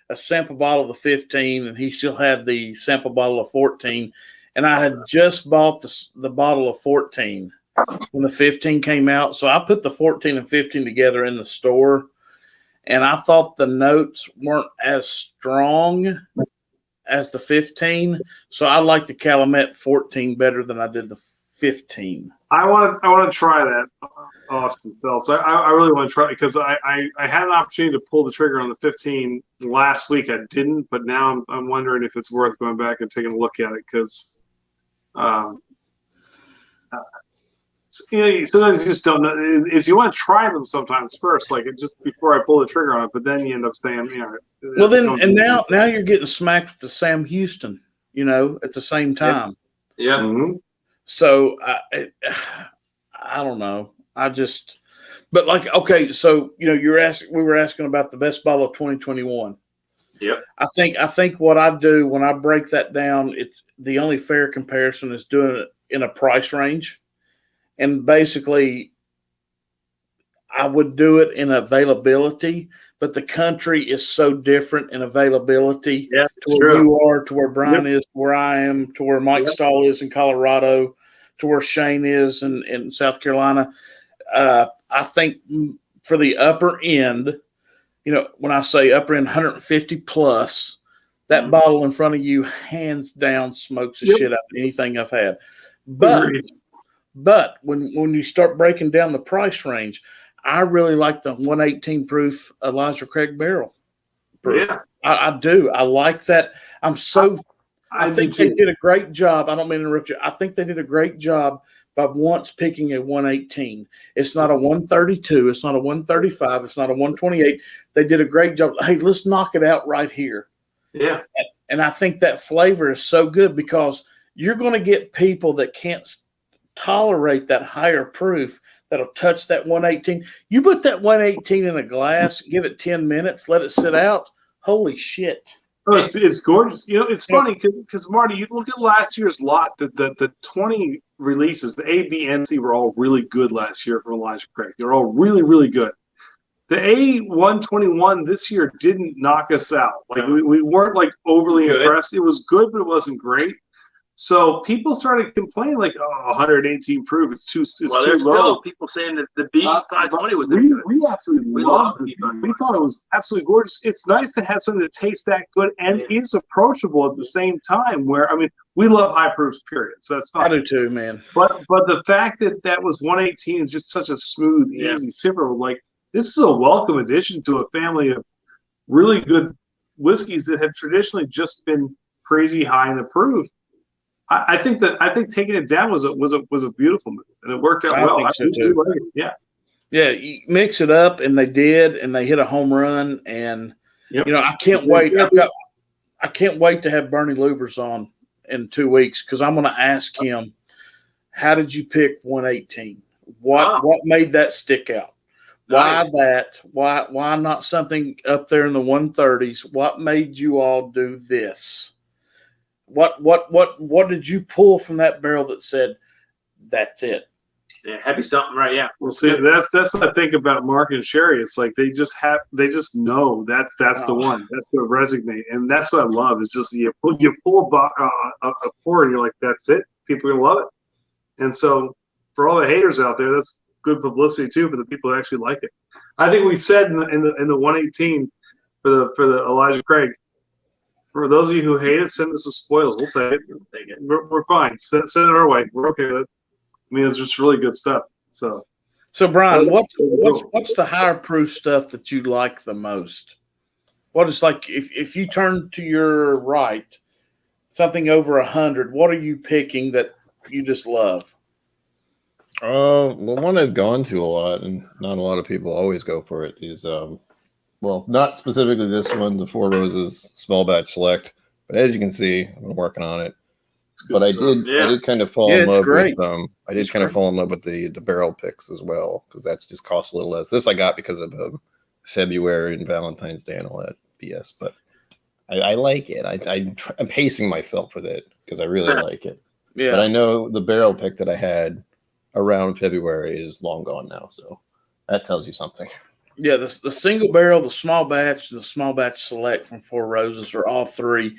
a sample bottle of the 15, and he still had the sample bottle of 14. And I had just bought the bottle of 14 when the 15 came out. So I put the 14 and 15 together in the store, and I thought the notes weren't as strong as the 15. So I like the Calumet 14 better than I did the 15. I want to try that, Austin Phelps. I really want to try it because I had an opportunity to pull the trigger on the 15 last week. I didn't, but now I'm wondering if it's worth going back and taking a look at it because sometimes you just don't know. Is you want to try them sometimes first, like just before I pull the trigger on it, but then you end up saying, well, then and now you're getting smacked with the Sam Houston, at the same time. Yeah. Mm-hmm. So I don't know. But like, okay, so we were asking about the best bottle of 2021. Yep. I think what I do when I break that down, it's the only fair comparison is doing it in a price range. And basically I would do it in availability, but the country is so different in availability to where you are, to where Brian is, to where I am, to where Mike Stahl is in Colorado, to where Shane is in South Carolina. I think for the upper end, when I say upper end 150 plus, that bottle in front of you hands down smokes the shit out of anything I've had. But when you start breaking down the price range, I really like the 118 proof Elijah Craig barrel proof. Yeah. I do. I like that. I think they did a great job. I don't mean to interrupt you. I think they did a great job by once picking a 118. It's not a 132. It's not a 135. It's not a 128. They did a great job. Hey, let's knock it out right here. Yeah. And I think that flavor is so good because you're going to get people that can't tolerate that higher proof that'll touch that 118. You put that 118 in a glass, give it 10 minutes, let it sit out. Holy shit. Oh, it's gorgeous. You know, it's funny because Marty, you look at last year's lot. The 20 releases, the A, B, and C were all really good last year from Elijah Craig. They're all really, really good. The A121 this year didn't knock us out. Like we weren't like overly impressed. It was good, but it wasn't great. So people started complaining, like, "Oh, 118 proof. It's too there's low." Still people saying that the B520 was good. We absolutely loved it. We thought it was absolutely gorgeous. It's nice to have something that tastes that good and is approachable at the same time. Where, I mean, we love high proofs, period. So that's fine. I do too, man. But the fact that was 118 is just such a smooth, easy sipper. Like, this is a welcome addition to a family of really good whiskeys that have traditionally just been crazy high in the proof. I think taking it down was a beautiful move, and it worked out well. I think so too. Yeah, you mix it up, and they did, and they hit a home run, and you know, I can't wait. I can't wait to have Bernie Lubers on in 2 weeks because I'm going to ask him, how did you pick 118? What made that stick out? Why that? Why not something up there in the 130s? What made you all do this? What did you pull from that barrel that said that's it? Yeah, had to be something, right? Yeah. Well, see, that's what I think about Mark and Sherry. It's like they just know that's the one. That's the resonate, and that's what I love. Is just you pull a pour, and you're like, that's it. People are gonna love it. And so, for all the haters out there, that's good publicity too for the people that actually like it. I think we said in the 118 for the Elijah Craig. For those of you who hate it, send us the spoils. We'll take it. We're fine. Send it our way. We're okay with it. I mean, it's just really good stuff. So Brian, what's the higher proof stuff that you like the most? What is, like, if you turn to your right, something over 100, what are you picking that you just love? Well, one I've gone to a lot, and not a lot of people always go for it, is well, not specifically this one, the Four Roses Small Batch Select, but as you can see, I've been working on it. But I did kind of fall in love with fall in love with the barrel picks as well, because that's just costs a little less. This I got because of February and Valentine's Day and all that BS, but I like it. I'm pacing myself with it because I really like it. Yeah. But I know the barrel pick that I had around February is long gone now, so that tells you something. Yeah, the single barrel, the small batch, and the small batch select from Four Roses are all three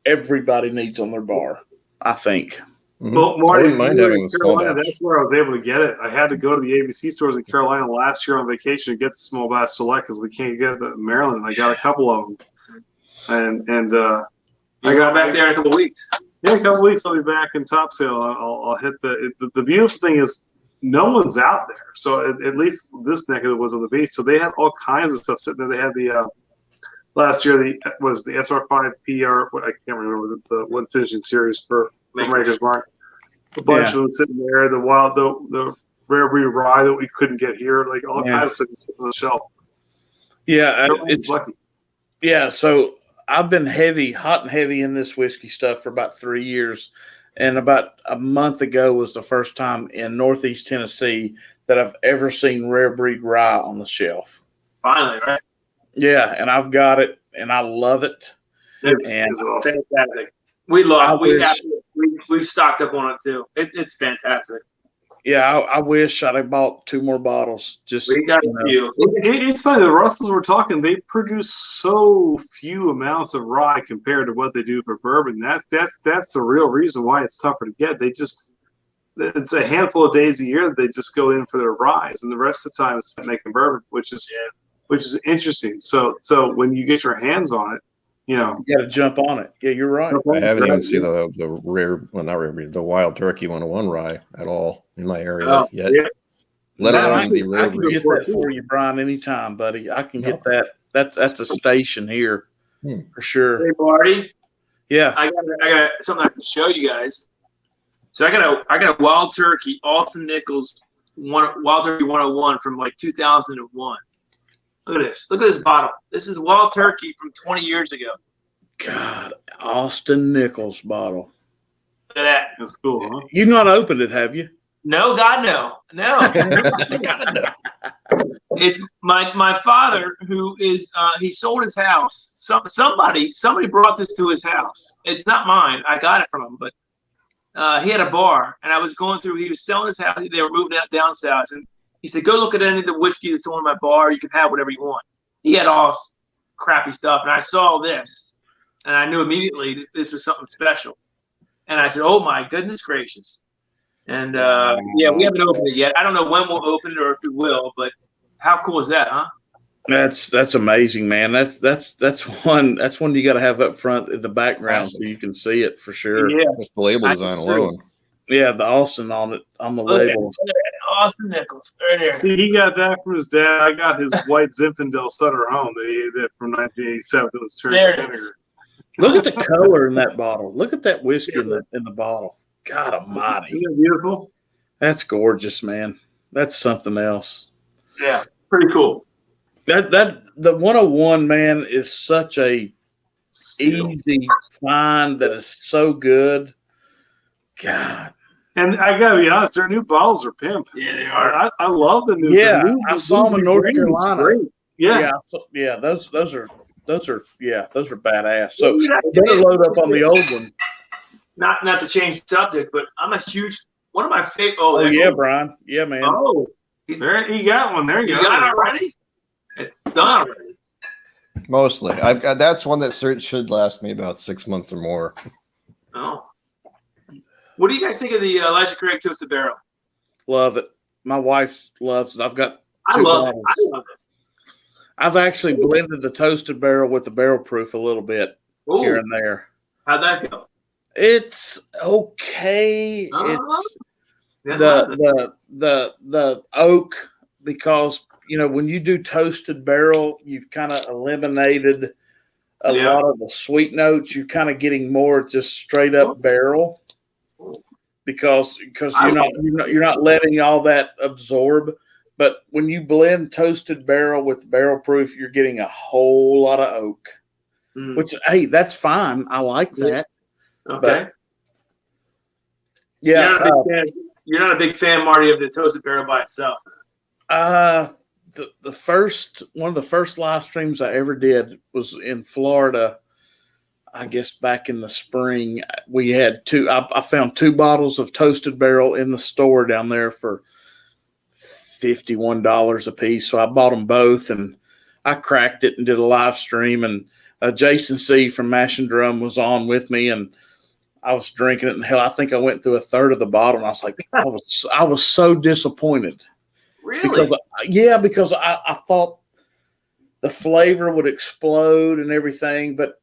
everybody needs on their bar, I think. Mm-hmm. Well, Marty, Carolina, that's where I was able to get it. I had to go to the ABC stores in Carolina last year on vacation to get the small batch select because we can't get it in Maryland. I got a couple of them, and I got back there in a couple of weeks. Yeah, a couple of weeks I'll be back in Top Sale. I'll hit the beautiful thing is no one's out there. So at least this neck of it was on the beach. So they had all kinds of stuff sitting there. They had the last year was the SR5 PR. I can't remember the one finishing series for Maker's Mark. A bunch of them sitting there. The rare breed rye that we couldn't get here. Like all kinds of sitting on the shelf. Yeah, it's lucky. Yeah. So I've been hot and heavy in this whiskey stuff for about 3 years. And about a month ago was the first time in Northeast Tennessee that I've ever seen rare breed rye on the shelf. Finally, right? Yeah, and I've got it, and I love it. It's awesome. Fantastic. We've stocked up on it too. It's fantastic. Yeah, I wish I'd have bought 2 more bottles. We got a few. It's funny. The Russells were talking. They produce so few amounts of rye compared to what they do for bourbon. That's the real reason why it's tougher to get. It's a handful of days a year that they just go in for their rye, and the rest of the time it's making bourbon, which is interesting. So when you get your hands on it, You know, You got to jump on it. Yeah, you're right. I haven't even seen the rare, well, not rare, the Wild Turkey 101 rye at all in my area yet. Yeah. Let I alone the can rare get breed. that for you, Brian, anytime, buddy. I can get that. That's a station here for sure. Hey, Marty. Yeah. I got something I can show you guys. So I got a Wild Turkey, Austin Nichols, Wild Turkey 101 from like 2001. Look at this. Look at this bottle. This is Wild Turkey from 20 years ago. God, Austin Nichols bottle. Look at that. That's cool, huh? You've not opened it, have you? No, God, no. It's my father who is he sold his house. Somebody brought this to his house. It's not mine. I got it from him, but he had a bar, and I was going through. He was selling his house. They were moving out down south, and he said, "Go look at any of the whiskey that's on my bar. You can have whatever you want." He had all crappy stuff, and I saw this, and I knew immediately that this was something special. And I said, "Oh my goodness gracious!" And yeah, we haven't opened it yet. I don't know when we'll open it or if we will, but how cool is that, huh? That's amazing, man. That's one you got to have up front in the background so you can see it for sure. Yeah, Just the label design alone. Yeah, the Austin on it on the labels. Austin Nichols, right there. See, he got that from his dad. I got his white Zinfandel Sutter home that from 1987 that was turned There to it vinegar. is. Look at the color in that bottle. Look at that whiskey in the bottle. God almighty. Isn't it beautiful? That's gorgeous, man. That's something else. Yeah, pretty cool. That the 101, man, is such a easy find that is so good. God. And I gotta be honest, their new bottles are pimp. Yeah, they are. I love the new. Yeah, the new, I saw them in North Carolina. Great. Yeah. Yeah, those are badass. So we better load up on the old one. Not to change the subject, but I'm a huge one of my favorite. Oh yeah, Brian. Yeah, man. Oh, There you got one. There you you go. got it already? It's done already. Mostly. I've got that's one that should last me about 6 months or more. Oh. What do you guys think of the Elijah Craig Toasted Barrel? Love it. My wife loves it. I've got I two love bottles. it. I love it. I've actually blended the toasted barrel with the barrel proof a little bit here Ooh, and there. how'd that go? It's okay. That's It's the oak, because when you do toasted barrel, you've kind of eliminated a lot of the sweet notes. You're kind of getting more just straight up barrel because you're not letting all that absorb. But when you blend toasted barrel with barrel proof, you're getting a whole lot of oak, which, hey, that's fine. I like that. Okay. But, yeah. You're not a big fan, Marty, of the toasted barrel by itself. The first one of the first live streams I ever did was in Florida. I guess back in the spring, we had I found 2 bottles of toasted barrel in the store down there for $51 a piece. So I bought them both and I cracked it and did a live stream. And Jason C from Mash and Drum was on with me, and I was drinking it. And hell, I think I went through a third of the bottle. And I was like, I was so disappointed. Really? Because I thought the flavor would explode and everything. But,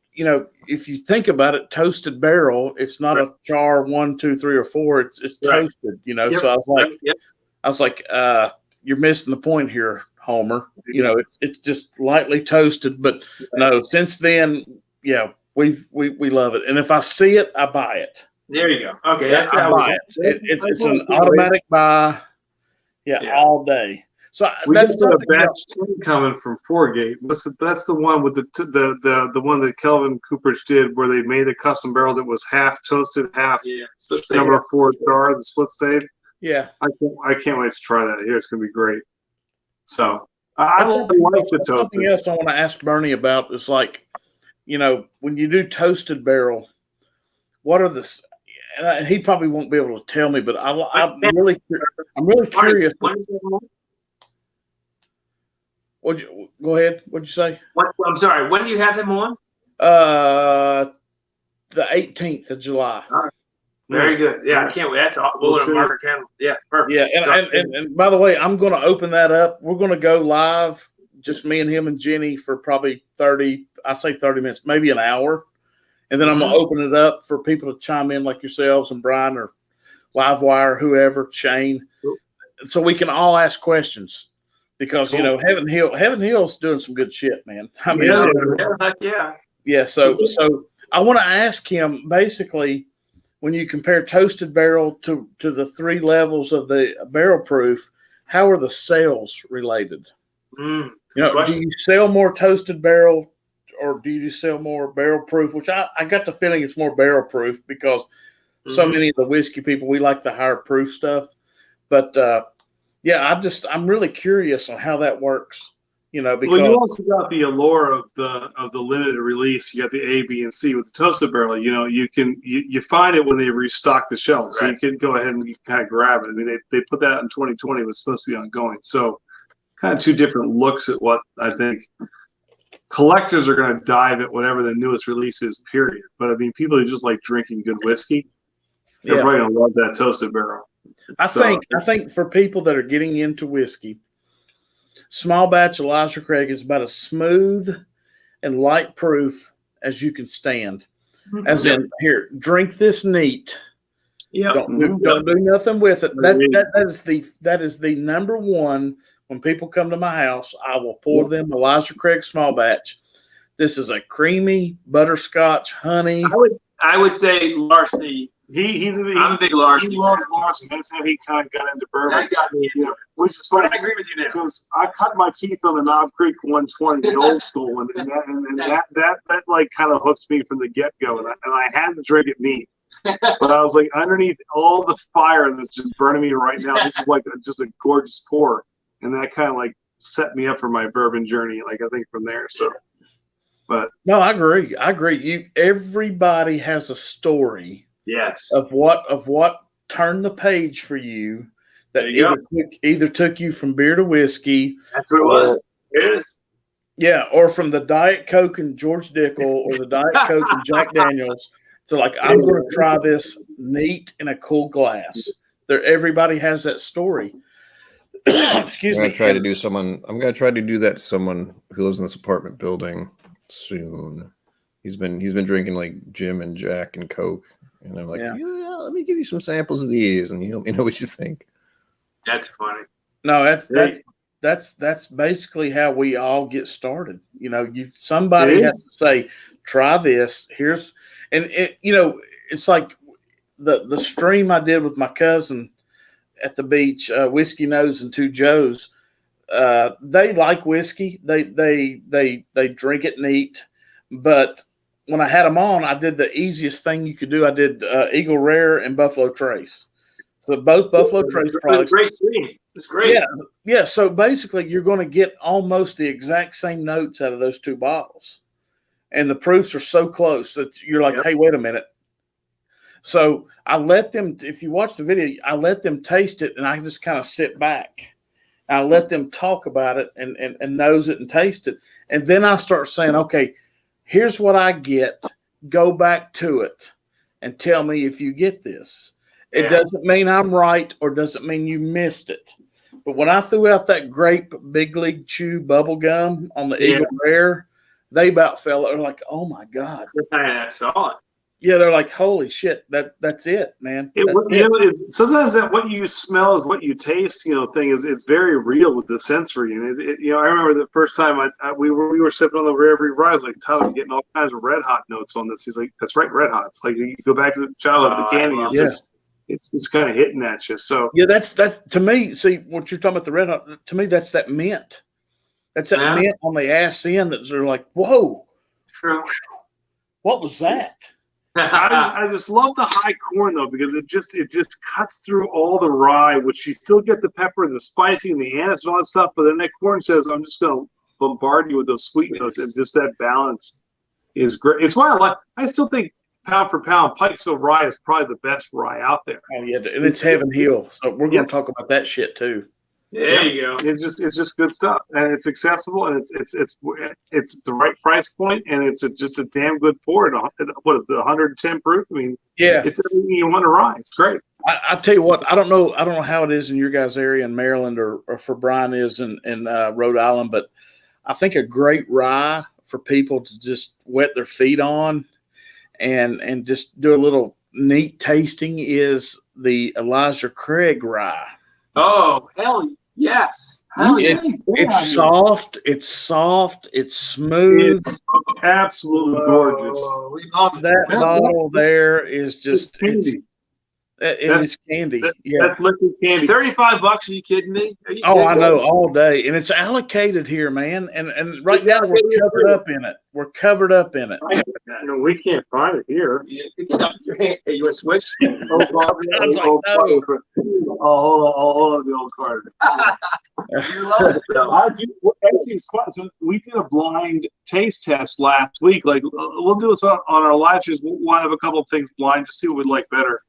if you think about it, toasted barrel, it's not a char 1, 2, 3, or 4. It's toasted, Yep. So I was like, you're missing the point here, Homer. It's just lightly toasted. But no, since then, we love it. And if I see it, I buy it. There you go. Okay, that's I how buy it. It's an automatic buy. Yeah, all day. So that's a batch 10 coming from Foregate. That's the one with the one that Kelvin Cooperage did, where they made a custom barrel that was half toasted, half number 4 char, the split stave. Yeah, I can't wait to try that here. It's gonna be great. So I like the toasted. Something else I want to ask Bernie about is like, when you do toasted barrel, what are the? And he probably won't be able to tell me, but I'm really curious. Go ahead. What'd you say? I'm sorry. When do you have him on? The 18th of July. All right. Very good. Yeah, I can't wait. That's all. We'll mark our calendar. Yeah, perfect. Yeah, and by the way, I'm going to open that up. We're going to go live, just me and him and Jenny, for probably 30. I say 30 minutes, maybe an hour. And then I'm going to open it up for people to chime in like yourselves and Brian or Livewire, whoever, Shane. So we can all ask questions because, you know, Heaven Hill's doing some good shit, man. I mean, yeah. So I want to ask him basically, when you compare Toasted Barrel to the 3 levels of the barrel proof, how are the sales related? You know, do you sell more Toasted Barrel or do you sell more barrel proof? Which I got the feeling it's more barrel proof because so many of the whiskey people, we like the higher proof stuff. But yeah, I'm really curious on how that works. You know, because you also got the allure of the limited release. You got the A, B, and C with the Toasted Barrel. You know, you find it when they restock the shelves, so you can go ahead and you kind of grab it. I mean, they put that in 2020. It was supposed to be ongoing, so kind of 2 different looks at what I think collectors are going to dive at whatever the newest release is. Period. But I mean, people who just like drinking good whiskey, they're probably going to love that Toasted Barrel. I think for people that are getting into whiskey, small batch Elijah Craig is about as smooth and light proof as you can stand. As in, here, drink this neat. Yeah. Don't do nothing with it. That is the number one. When people come to my house, I will pour them Elijah Craig small batch. This is a creamy butterscotch honey. I would say Larceny. I'm a big Larceny. He loves Larceny. That's how he kind of got into bourbon. That got me into it. Which is funny. I agree with you now. Because I cut my teeth on the Knob Creek 120, the old school one, and that like kind of hooks me from the get-go. And I had to drink it neat. But I was like, underneath all the fire that's just burning me right now, this is like just a gorgeous pour. And that kind of like set me up for my bourbon journey. Like I think from there. So, but no, I agree. Everybody has a story. Yes. Of what turned the page for you that either took you from beer to whiskey. That's what it was. It is. Yeah, or from the Diet Coke and George Dickel or the Diet Coke and Jack Daniels to like, I'm going to try this neat in a cool glass. Everybody has that story. Excuse me. I'm going to try to do that to someone who lives in this apartment building soon. He's been drinking like Jim and Jack and Coke, and I'm like, yeah, let me give you some samples of these, and you let me know what you think. That's funny. No, that's basically how we all get started. You know, somebody has to say, try this. It's like the stream I did with my cousin at the beach, Whiskey Nose and Two Joes. They like whiskey. They drink it neat. But when I had them on, I did the easiest thing you could do. I did Eagle Rare and Buffalo Trace. So both Buffalo Trace products. Great stream. It's great. Yeah. So basically, you're going to get almost the exact same notes out of those 2 bottles, and the proofs are so close that you're like, hey, wait a minute. So I let them, if you watch the video, I let them taste it, and I just kind of sit back. I let them talk about it and nose it and taste it. And then I start saying, okay, here's what I get. Go back to it and tell me if you get this. It doesn't mean I'm right or doesn't mean you missed it. But when I threw out that grape Big League Chew bubble gum on the Eagle Rare, they about fell. They're like, oh, my God. I saw it. Yeah, they're like, holy shit, that's it, man. Sometimes that what you smell is what you taste, thing is very real with the sensory. And I remember the first time we were sipping on the Rare Breed Rise, like, Tyler, getting all kinds of Red Hot notes on this. He's like, that's right, Red Hot. It's like you go back to the childhood of the candy. It's kind of hitting at you. So yeah, that's to me. See what you're talking about, the Red Hot. To me, that's that mint. That's that mint on the ass end that they're like, whoa, true. What was that? I just love the high corn though, because it just cuts through all the rye, which you still get the pepper and the spicy and the anise and all that stuff. But then that corn says, I'm just going to bombard you with those sweet notes, and just that balance is great. It's why I still think pound for pound, Pikesville rye is probably the best rye out there. Oh yeah, and it's Heaven Hill, so we're going to talk about that shit too. There you go. It's just good stuff, and it's accessible, and it's the right price point, and it's just a damn good pour. What is it, 110 proof? I mean, it's everything you want to rye. It's great. I tell you what, I don't know how it is in your guys' area in Maryland or for Brian is in Rhode Island, but I think a great rye for people to just wet their feet on and just do a little neat tasting is the Elijah Craig rye. Oh, hell yes. It's soft. It's smooth. It's absolutely gorgeous. That bottle there is just candy. It's candy. That's liquid candy. $35. Are you kidding me? I know, all day, and it's allocated here, man. And right now we're covered up in it. We're covered up in it. No, we can't find it here. Get up your hand. Hey, you want to switch? Hold on, the old card. You love this stuff. Actually, it's fun. So we did a blind taste test last week. Like, we'll do this on our live shows. We'll have a couple of things blind to see what we like better.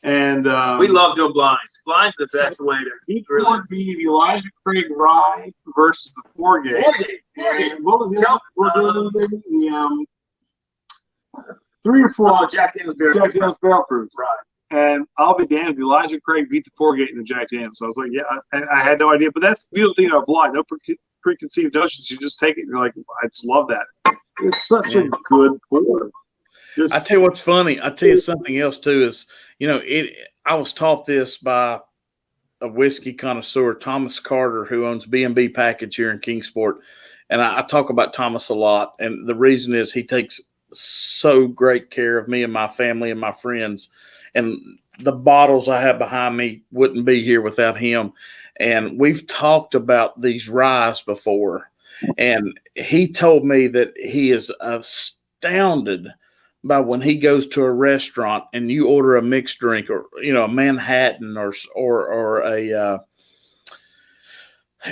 And we love doing blinds. Blinds are the best way to. He would be the Elijah Craig rye versus the Foregate. And what was the other thing? The 3 or 4 Jack Daniel's Barrel Proof. Right. And I'll be damned if Elijah Craig beat the Foregate in the Jack Daniels. So I was like, yeah, I had no idea. But that's the beautiful thing about blind. No preconceived notions. You just take it and you're like, I just love that. It's such a good pour. I tell you what's funny. I tell you something else too is, I was taught this by a whiskey connoisseur, Thomas Carter, who owns B&B Package here in Kingsport. And I talk about Thomas a lot. And the reason is he takes so great care of me and my family and my friends. And the bottles I have behind me wouldn't be here without him. And we've talked about these ryes before. And he told me that he is astounded by when he goes to a restaurant and you order a mixed drink or, a Manhattan or a,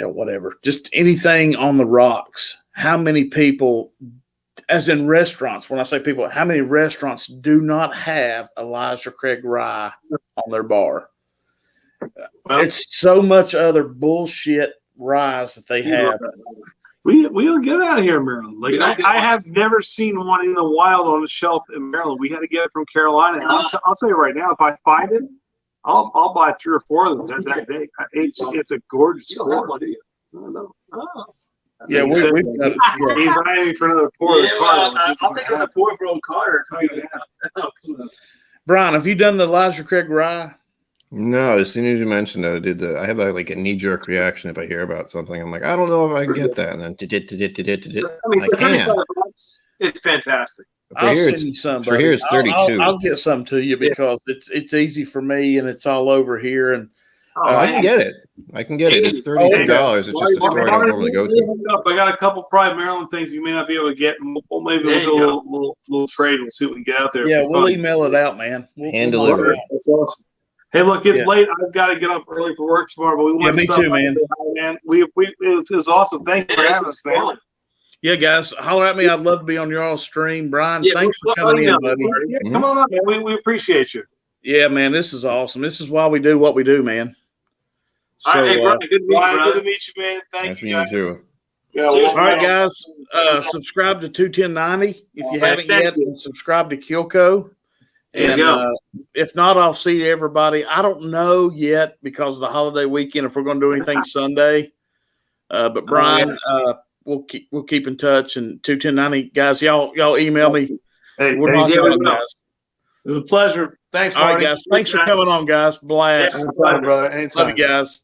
whatever, just anything on the rocks. How many people, as in restaurants, when I say people, how many restaurants do not have Elijah Craig rye on their bar? Well, it's so much other bullshit ryes that they have. We'll get out of here, Maryland. Like I have never seen one in the wild on the shelf in Maryland. We had to get it from Carolina. And I'll say right now, if I find it, I'll buy 3 or 4 of them that day. It's a gorgeous pour. No. Yeah, we've got it. Yeah. He's eyeing for another pour. I'll take another pour for old Carter. Brian, have you done the Elijah Craig rye? No, as soon as you mentioned it, I have a knee-jerk reaction if I hear about something. I'm like, I don't know if I can get that, and then I can. It's fantastic. I'll send you some. For here, it's 32. I'll get some to you because it's easy for me and it's all over here. And I can get it. It's $32. It's just a store I don't normally go to. I got a couple Pride Maryland things you may not be able to get. And we'll maybe do a little trade. We'll see what we can get out there. Yeah, we'll email it out, man. Hand deliver. That's awesome. Hey, look, it's late. I've got to get up early for work tomorrow, but we want to stop too, man. Man. It's awesome. Thank you for having us, man. Yeah, guys, holler at me. I'd love to be on your all stream. Brian, thanks for coming in, buddy. Yeah, come on up, man. We appreciate you. Yeah, man, this is awesome. This is why we do what we do, man. So, all right, hey, Brian, good to meet you, man. Thank you, guys. Too. Yeah, all right, guys. Subscribe to 21090 if you haven't yet, and subscribe to Kilco. And if not, I'll see everybody. I don't know yet because of the holiday weekend if we're going to do anything Sunday. But Brian, we'll keep in touch. And 21090 guys, y'all email me. Hey, guys. It was a pleasure. Thanks, Marty. All right, guys. Thanks for coming on, guys. Blast. Yeah, anytime, brother. Anytime. Love you guys.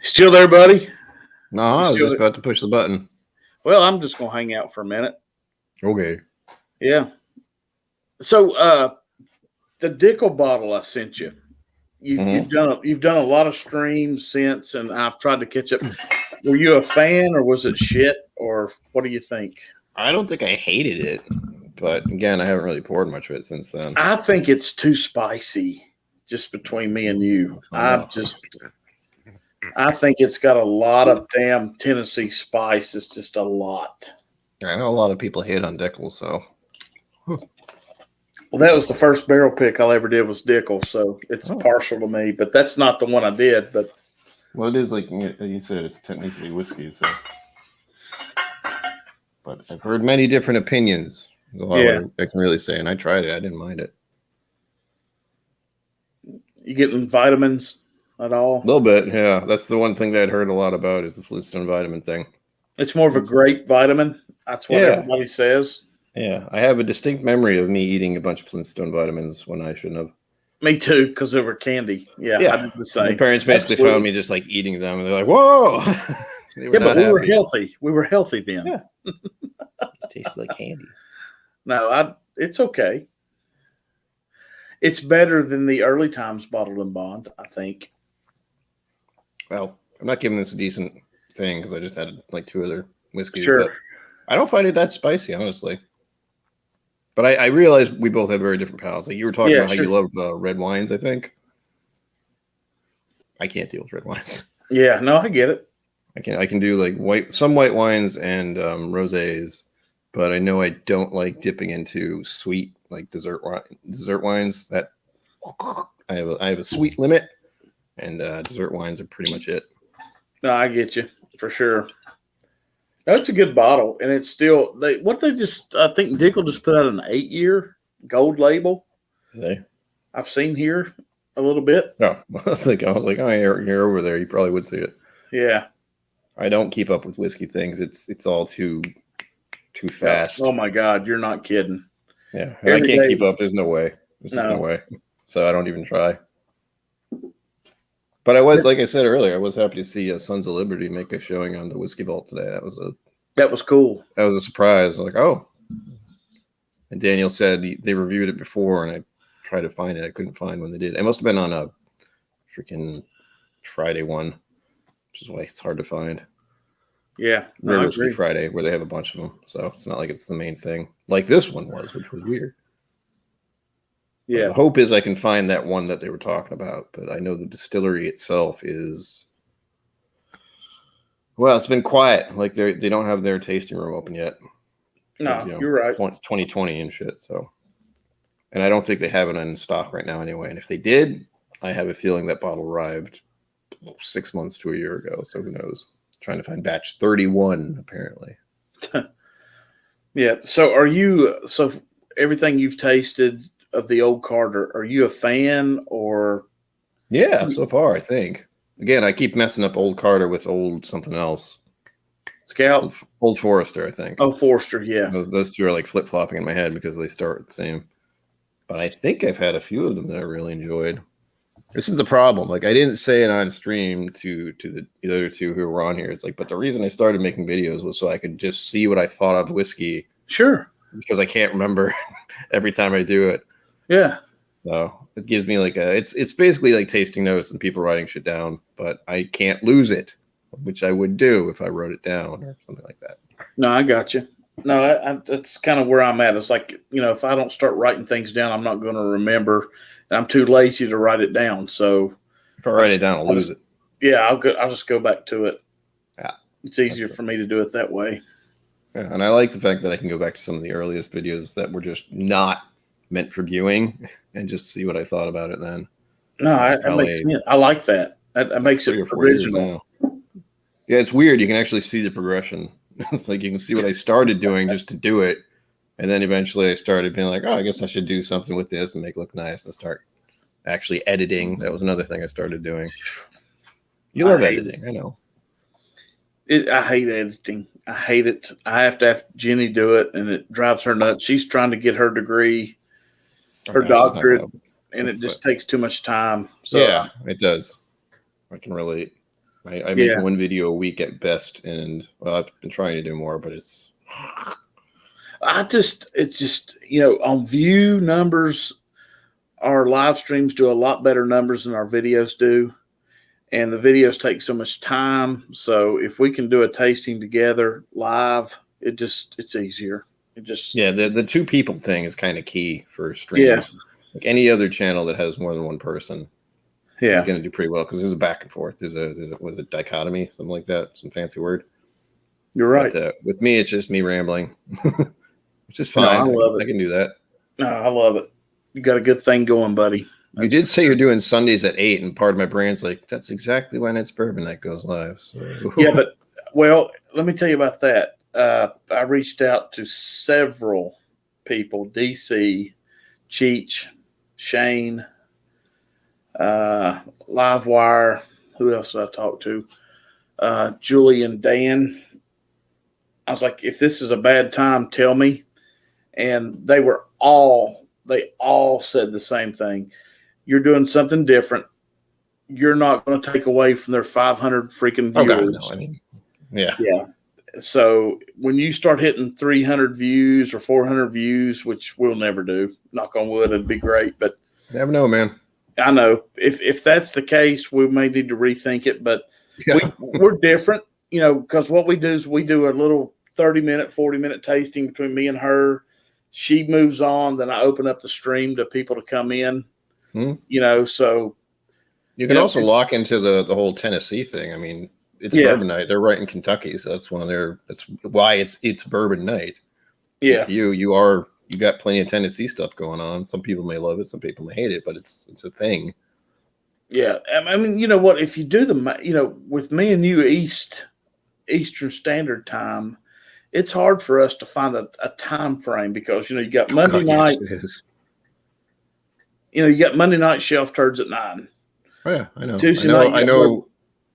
Still there, buddy? No, I was just about to push the button. Well, I'm just going to hang out for a minute. Okay. Yeah. So, the Dickel bottle I sent you, you've done a lot of streams since, and I've tried to catch up. Were you a fan, or was it shit, or what do you think? I don't think I hated it, but again, I haven't really poured much of it since then. I think it's too spicy, just between me and you. I think it's got a lot of damn Tennessee spice. It's just a lot. I know a lot of people hate on Dickel, so. Well, that was the first barrel pick I ever did was Dickel, so it's partial to me. But that's not the one I did. But well, it is like you said, it's Tennessee whiskey. So, but I've heard many different opinions. That's all I can really say, and I tried it. I didn't mind it. You getting vitamins at all? A little bit, yeah. That's the one thing that I'd heard a lot about is the Flintstone vitamin thing. It's more of a grape vitamin. That's what everybody says. Yeah, I have a distinct memory of me eating a bunch of Flintstone vitamins when I shouldn't have. Me too, because they were candy. Yeah, I did the same. My parents basically found me just like eating them, and they're like, "Whoa!" But we were healthy. We were healthy then. Yeah, it tastes like candy. No, it's okay. It's better than the early times bottled and bond, I think. Well, I'm not giving this a decent thing because I just had like 2 other whiskeys. Sure. But I don't find it that spicy, honestly. But I realize we both have very different palates. Like you were talking about how you love red wines, I think. I can't deal with red wines. Yeah, no, I get it. I can do like some white wines and rosés, but I know I don't like dipping into sweet like dessert wines. That I have a sweet limit, and dessert wines are pretty much it. No, I get you for sure. That's a good bottle, and it's still I think Dickel just put out an 8-year gold label. I've seen here a little bit. Oh, I was like, oh, you're over there. You probably would see it. Yeah. I don't keep up with whiskey things. It's all too fast. Oh my God, you're not kidding. Yeah, I can't keep up. There's no way. There's just no way. So I don't even try. But I was, like I said earlier, I was happy to see Sons of Liberty make a showing on the Whiskey Vault today. That was cool. That was a surprise. Like, oh. And Daniel said they reviewed it before, and I tried to find it. I couldn't find when they did. It must have been on a freaking Friday one, which is why it's hard to find. Yeah, Whiskey Friday, where they have a bunch of them. So it's not like it's the main thing, like this one was, which was weird. Yeah, the hope is I can find that one that they were talking about, but I know the distillery itself is, well, it's been quiet. Like they don't have their tasting room open yet. No, you're right. 2020 and shit. So, and I don't think they have it in stock right now anyway. And if they did, I have a feeling that bottle arrived 6 months to a year ago. So who knows? Trying to find batch 31 apparently. Yeah. So everything you've tasted of the Old Carter, are you a fan or? Yeah, so far I think. Again, I keep messing up Old Carter with old something else. Scout, Old Forester, I think. Oh, Forester, yeah. Those two are like flip flopping in my head because they start the same. But I think I've had a few of them that I really enjoyed. This is the problem. Like I didn't say it on stream to the other two who were on here. It's like, but the reason I started making videos was so I could just see what I thought of whiskey. Sure. Because I can't remember every time I do it. Yeah. So it gives me like it's basically like tasting notes and people writing shit down, but I can't lose it, which I would do if I wrote it down or something like that. No, I got you. No, that's kind of where I'm at. It's like, if I don't start writing things down, I'm not going to remember. And I'm too lazy to write it down. So if I write it down, I'll lose it. Yeah, I'll just go back to it. Yeah. It's easier for me to do it that way. Yeah, and I like the fact that I can go back to some of the earliest videos that were just not meant for viewing and just see what I thought about it then. No, I like that. That makes it original. Yeah, it's weird. You can actually see the progression. It's like you can see what I started doing just to do it. And then eventually I started being like, oh, I guess I should do something with this and make it look nice and start actually editing. That was another thing I started doing. You love editing, I know. I hate editing. I hate it. I have to have Jenny do it, and it drives her nuts. She's trying to get her degree, her doctorate, and it just takes too much time. So yeah, it does. I can relate. I make one video a week at best, and I've been trying to do more, but it's just on view numbers, our live streams do a lot better numbers than our videos do. And the videos take so much time. So if we can do a tasting together live, it's easier. The 2 people thing is kind of key for streams. Yeah. Like any other channel that has more than one person. It's going to do pretty well because there's a back and forth. There's a was it dichotomy, something like that, some fancy word. You're right. But, with me, it's just me rambling, which is fine. No, I love it. I can do that. No, I love it. You got a good thing going, buddy. You did say you're doing Sundays at 8, and part of my brain's like, that's exactly when it's Bourbon Night goes live. So. Yeah, but well, let me tell you about that. I reached out to several people: DC, Cheech, Shane, Livewire. Who else did I talk to? Julie and Dan. I was like, if this is a bad time, tell me. And they all said the same thing. You're doing something different. You're not going to take away from their 500 freaking viewers. Oh, God, no. I mean, yeah. So when you start hitting 300 views or 400 views, which we'll never do, knock on wood, it'd be great. But never know, man. I know if that's the case, we may need to rethink it. But we're different, because what we do is we do a little 30-minute, 40-minute tasting between me and her. She moves on, then I open up the stream to people to come in. So you can also lock into the whole Tennessee thing. I mean, it's Bourbon Night. They're right in Kentucky, so that's that's why it's Bourbon Night. Yeah, you got plenty of Tennessee stuff going on. Some people may love it, some people may hate it, but it's a thing. Yeah, I mean, you know what? If you do with me and you Eastern Standard Time, it's hard for us to find a time frame because you got Monday night. You got Monday night shelf turds at 9. Oh yeah, I know. Tuesday night, I know.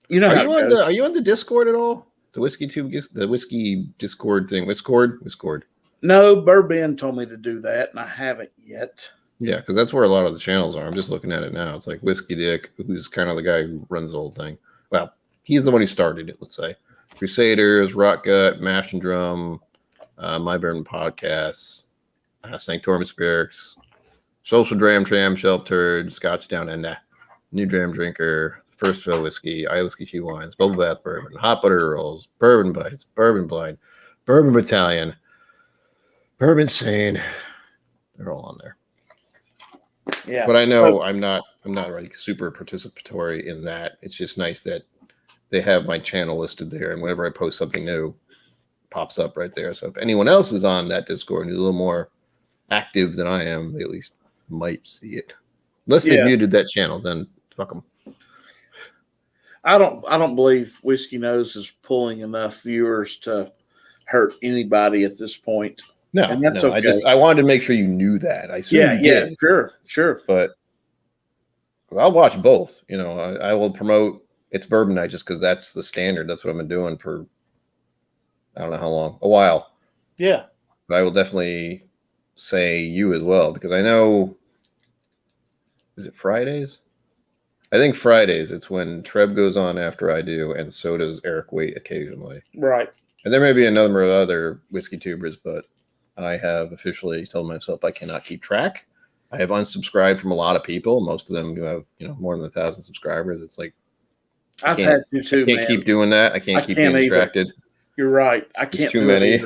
Are you on the Discord at all? The whiskey Discord thing. Discord. No, Bourbon told me to do that, and I haven't yet. Yeah, because that's where a lot of the channels are. I'm just looking at it now. It's like Whiskey Dick, who's kind of the guy who runs the whole thing. Well, he's the one who started it, let's say. Crusaders, Rock Gut, Mash and Drum, My Bourbon Podcast, Sanctorum Spirits, Social Dram Tram, Shelf Turd, Scotch Down Under, New Dram Drinker, First Fill Whiskey, I Whiskey Q Wines, Bubble Bath Bourbon, Hot Butter Rolls, Bourbon Bites, Bourbon Blind, Bourbon Battalion, Bourbon Sane. They're all on there. Yeah. But I know I'm not like super participatory in that. It's just nice that they have my channel listed there, and whenever I post something new, it pops up right there. So if anyone else is on that Discord and is a little more active than I am, they at least might see it. Unless they muted that channel, then fuck them. I don't believe Whiskey Nose is pulling enough viewers to hurt anybody at this point. No, and that's okay. I wanted to make sure you knew that. I assume you did. Sure. But I'll watch both. I will promote It's Bourbon Night just because that's the standard. That's what I've been doing for I don't know how long, a while. Yeah. But I will definitely say you as well because I know. Is it Fridays? I think Fridays. It's when Treb goes on after I do, and so does Eric Waite occasionally. Right. And there may be a number of other whiskey tubers, but I have officially told myself I cannot keep track. I have unsubscribed from a lot of people. Most of them who have more than 1,000 subscribers. It's like I've had to too. I can't keep doing that. I can't keep being distracted. You're right. I can't. There's too many.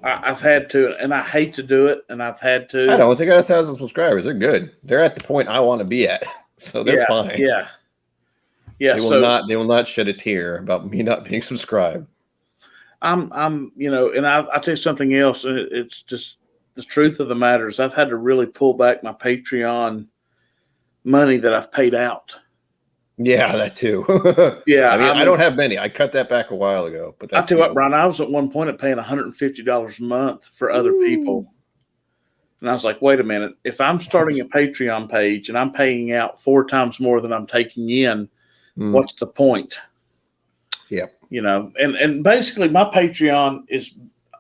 I've had to, and I hate to do it, and I've had to. I don't. They got 1,000 subscribers. They're good. They're at the point I want to be at, so they're fine. Yeah. They will not shed a tear about me not being subscribed. I'm, and I'll tell you something else. It's just the truth of the matter is I've had to really pull back my Patreon money that I've paid out. Yeah, that too. Yeah. I don't have many. I cut that back a while ago. But I tell you what, Brian, I was at one point at paying $150 a month for other people. And I was like, wait a minute. If I'm starting a Patreon page and I'm paying out 4 times more than I'm taking in, what's the point? Yeah. And basically my Patreon is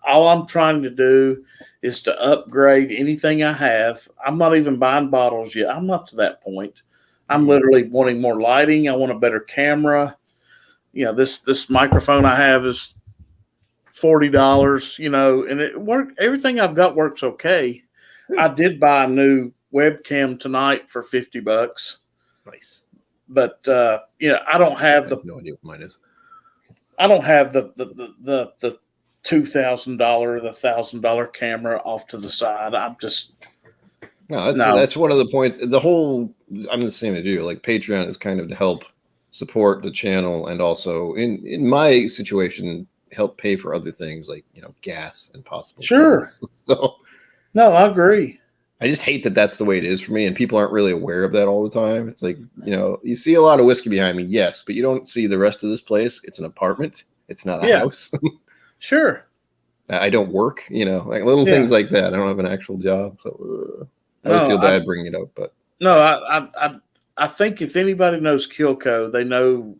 all I'm trying to do is to upgrade anything I have. I'm not even buying bottles yet. I'm not to that point. I'm literally wanting more lighting. I want a better camera. This microphone I have is $40, and it worked. Everything I've got works okay. I did buy a new webcam tonight for $50. Nice. But I don't have no idea what mine is. I don't have the $2,000 or the $1,000 camera off to the side. I'm just No, that's one of the points. I'm the same as you. Like Patreon is kind of to help support the channel, and also in my situation, help pay for other things like gas and possible. Sure. So, no, I agree. I just hate that that's the way it is for me, and people aren't really aware of that all the time. It's like you see a lot of whiskey behind me, yes, but you don't see the rest of this place. It's an apartment. It's not a house. Sure. I don't work. Like little things like that. I don't have an actual job, so. I would feel bad bringing it up, but no, I think if anybody knows Kilco, they know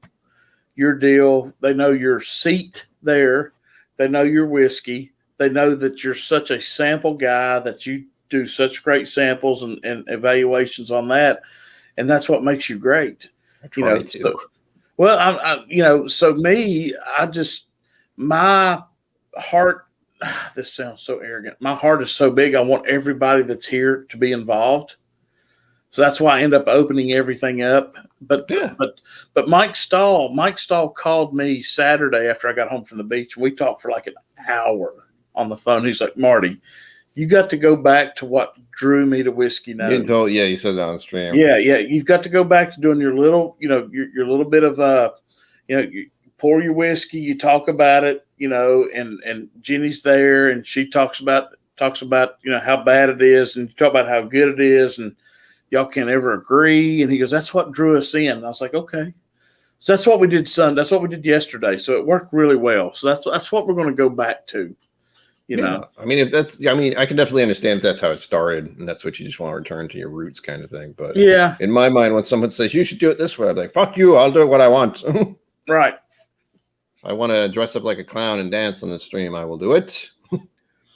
your deal. They know your seat there. They know your whiskey. They know that you're such a sample guy, that you do such great samples and evaluations on that, and that's what makes you great. I try to. So, well, so me, my heart. This sounds so arrogant. My heart is so big. I want everybody that's here to be involved. So that's why I end up opening everything up. But Mike Stahl called me Saturday after I got home from the beach. We talked for like an hour on the phone. He's like, Marty, you got to go back to what drew me to Whiskey Knows. You said that on stream. Yeah. You've got to go back to doing your little, your little bit of, you pour your whiskey, you talk about it, and Jenny's there and she talks about, how bad it is, and you talk about how good it is, and y'all can't ever agree. And he goes, that's what drew us in. And I was like, okay. So that's what we did Sunday. That's what we did yesterday. So it worked really well. So that's what we're going to go back to, know. I mean, I can definitely understand if that's how it started and that's what you just want to return to your roots kind of thing. But yeah, in my mind, when someone says you should do it this way, I'm like, fuck you, I'll do what I want. Right. If I want to dress up like a clown and dance on the stream, I will do it.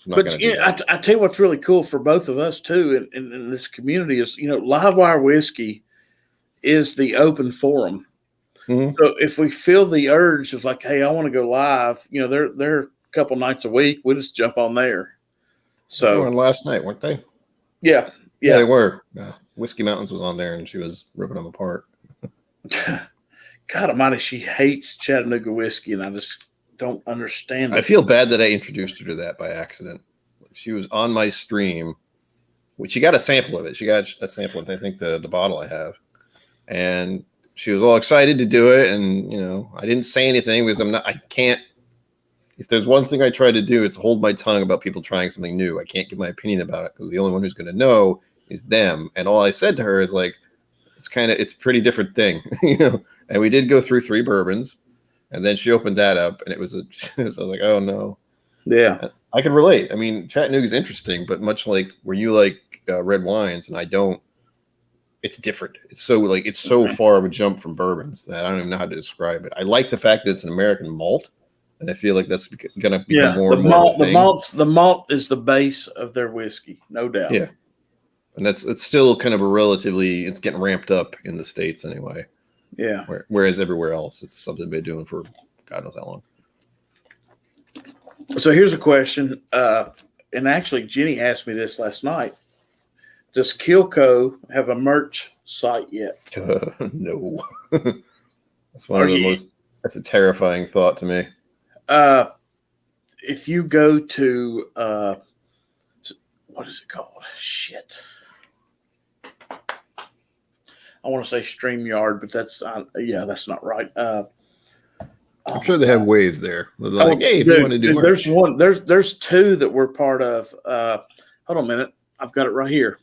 But I tell you what's really cool for both of us too in this community is, Livewire Whiskey is the open forum. Mm-hmm. So if we feel the urge of like, hey, I want to go live, they're a couple nights a week, we just jump on there. So they were on last night, weren't they? Yeah, they were. Whiskey Mountains was on there and she was ripping them apart. God almighty, she hates Chattanooga whiskey, and I just don't understand it. I feel bad that I introduced her to that by accident. She was on my stream, which she got a sample of it. She got a sample of, I think, the bottle I have. And she was all excited to do it. And, I didn't say anything because I can't. If there's one thing I try to do, is hold my tongue about people trying something new. I can't give my opinion about it because the only one who's going to know is them. And all I said to her is like, it's a pretty different thing, And we did go through 3 bourbons, and then she opened that up, and it was so I was like, oh no. Yeah. I can relate. I mean, Chattanooga is interesting, but much like where you like red wines and I don't, it's different. It's so far of a jump from bourbons that I don't even know how to describe it. I like the fact that it's an American malt, and I feel like that's going to become more and more of a thing. The malt is the base of their whiskey, no doubt. Yeah. And it's still kind of it's getting ramped up in the States anyway. Yeah. Whereas everywhere else, it's something they've been doing for God knows how long. So here's a question. And actually, Jenny asked me this last night. Does Kilco have a merch site yet? No. That's that's a terrifying thought to me. If you go to, what is it called? Shit. I want to say StreamYard, but that's not right. I'm sure they have ways there. Like, hey, if you want to do merch. There's 2 that we're part of. Hold on a minute. I've got it right here.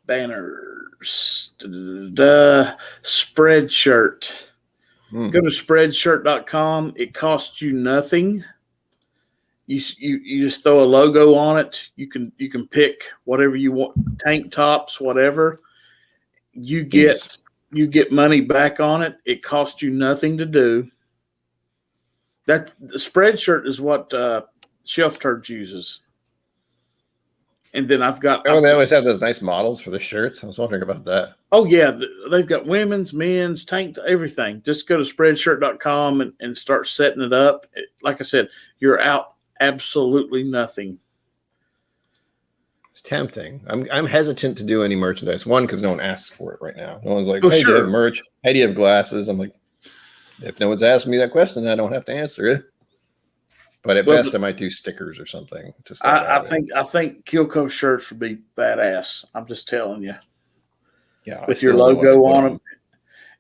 Banners. Spreadshirt. Go to spreadshirt.com. It costs you nothing. You just throw a logo on it. You can pick whatever you want, tank tops, whatever. You get money back on it. It costs you nothing to do. That the Spreadshirt is what Shelf Turds uses. And then I've got. Oh, they always have those nice models for the shirts. I was wondering about that. Oh yeah, they've got women's, men's, tank, everything. Just go to spreadshirt.com and start setting it up. Like I said, you're out absolutely nothing. It's tempting. I'm hesitant to do any merchandise. One, because no one asks for it right now. No one's like, hey, sure. do you have merch? Hey, do you have glasses? I'm like, if no one's asking me that question, I don't have to answer it. But at best, I might do stickers or something to start. I think Kilco shirts would be badass. I'm just telling you. Yeah, with your logo on them,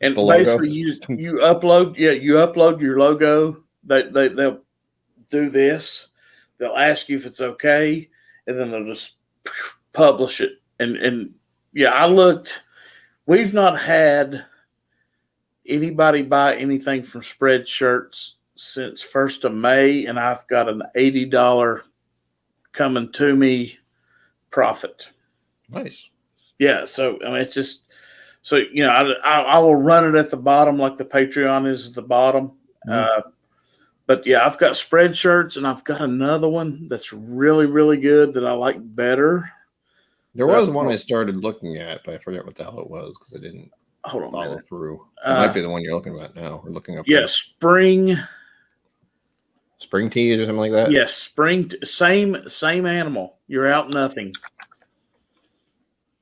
and the basically you upload your logo. They'll do this. They'll ask you if it's okay, and then they'll just publish it. And yeah, I looked. We've not had anybody buy anything from Spreadshirts since 1st of May, and I've got an $80 coming to me profit. Nice. Yeah, so I mean, it's just so I will run it at the bottom like the Patreon is at the bottom. But yeah, I've got Spreadshirts, and I've got another one that's really, really good that I like better. There was one I started looking at, but I forget what the hell it was because I didn't follow through. It might be the one you're looking at now. We're looking up. Yeah, Spring Tees or something like that. Yes, same animal. You're out nothing.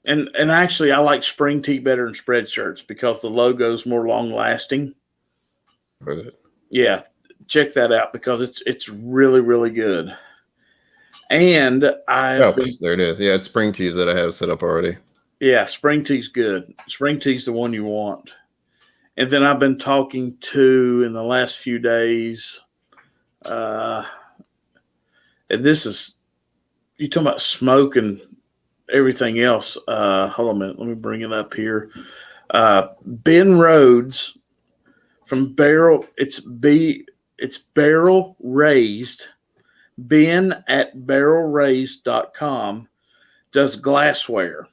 And actually, I like Spring Tee better than Spreadshirts because the logo's more long lasting. What is it? Yeah, check that out because it's really, really good. And there it is. Yeah, it's Spring Tees that I have set up already. Yeah, Spring Tee's good. Spring Tee's the one you want. And then I've been talking to in the last few days. And this is you talking about smoke and everything else. Hold on a minute. Let me bring it up here. Ben Rhodes from Barrel. It's Barrel Raised. Ben at barrelraised.com does glassware.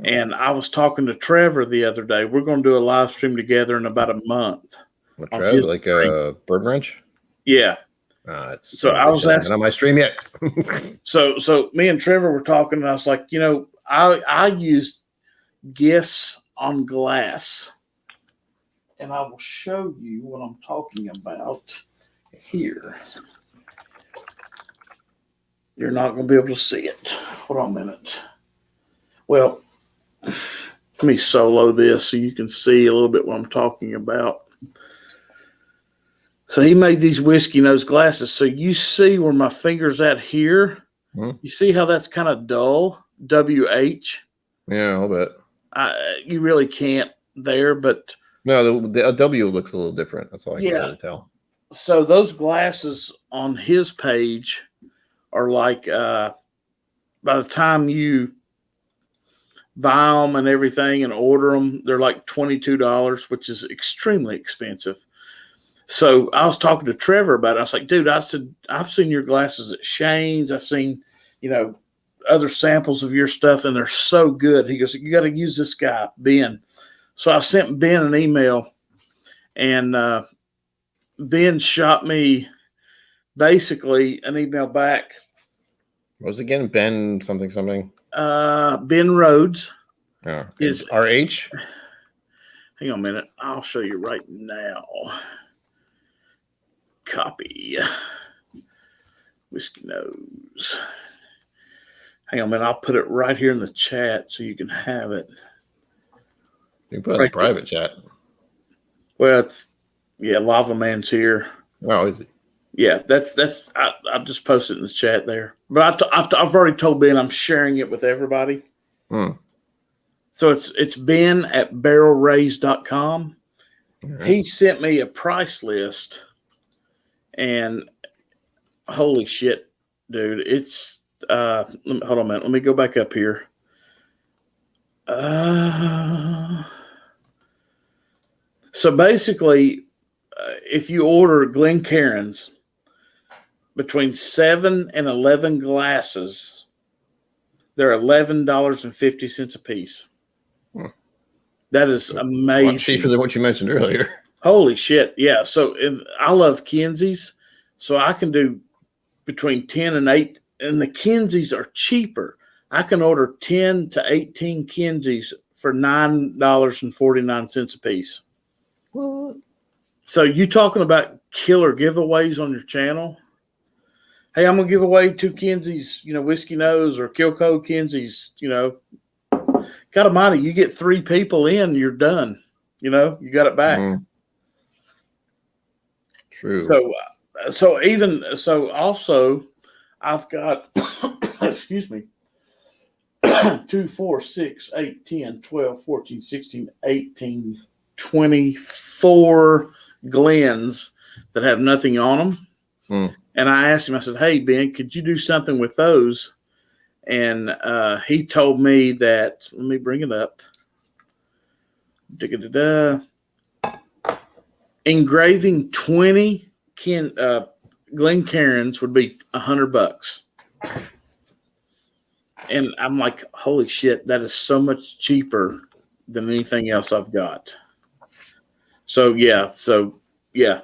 And I was talking to Trevor the other day. We're going to do a live stream together in about a month. What, Trevor? Like a bird wrench? Yeah. So I was asking on my stream yet. So me and Trevor were talking, and I was like, I use GIFs on glass, and I will show you what I'm talking about here. You're not going to be able to see it. Hold on a minute. Well, let me solo this so you can see a little bit what I'm talking about. So he made these whiskey nose glasses. So you see where my finger's at here. You see how that's kind of dull? WH. Yeah, a little bit. You really can't there, but no, the W looks a little different. That's all I can really tell. So those glasses on his page are like by the time you buy them and everything and order them, they're like $22, which is extremely expensive. So I was talking to Trevor about it. I was like, dude, I said, I've seen your glasses at Shane's. I've seen, other samples of your stuff, and they're so good. He goes, you got to use this guy, Ben. So I sent Ben an email, and Ben shot me basically an email back. What was it again? Ben something? Ben Rhodes. Oh, is RH? Hang on a minute. I'll show you right now. Copy. Whiskey Nose. Hang on a minute. I'll put it right here in the chat so you can have it. You can put it in the private chat. Well, Lava Man's here. Oh, is it? Yeah, that's. I just posted in the chat there. But I've already told Ben I'm sharing it with everybody. So it's Ben at barrelraised.com. Right. He sent me a price list, and holy shit, dude! It's hold on a minute. Let me go back up here. So basically, if you order Glencairn's between 7 and 11 glasses, they're $11.50 a piece. That is amazing. It's cheaper than what you mentioned earlier. Holy shit. Yeah. So I love Kinsey's. So I can do between 10 and 8, and the Kinsey's are cheaper. I can order 10 to 18 Kinsey's for $9.49 a piece. What? So you talking about killer giveaways on your channel? Hey, I'm going to give away 2 Kinsey's, Whiskey Nose or Kilco Kinsey's, got a money. You get 3 people in, you're done. You got it back. True. So So also I've got excuse me 2, 4, 6, 8, 10, 12, 14, 16, 18, 24 Glens that have nothing on them. And I asked him, I said, hey, Ben, could you do something with those? And he told me that, let me bring it up. Engraving 20 Glencairns would be $100. And I'm like, holy shit, that is so much cheaper than anything else I've got. So yeah,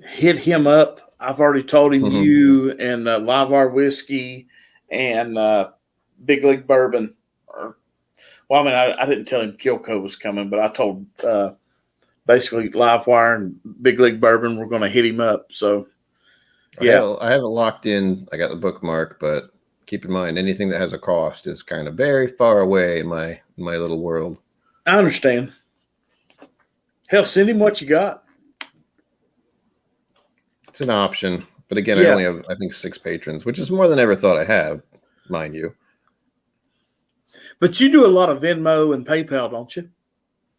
hit him up. I've already told him you and Live Whiskey and Big League Bourbon. I didn't tell him Kilco was coming, but I told basically Livewire and Big League Bourbon we're going to hit him up. So yeah, I have it locked in. I got the bookmark, but keep in mind anything that has a cost is kind of very far away in my little world. I understand. Hell, send him what you got. It's an option, but again, I only have, I think, 6 patrons, which is more than I ever thought I have, mind you. But you do a lot of Venmo and PayPal, don't you?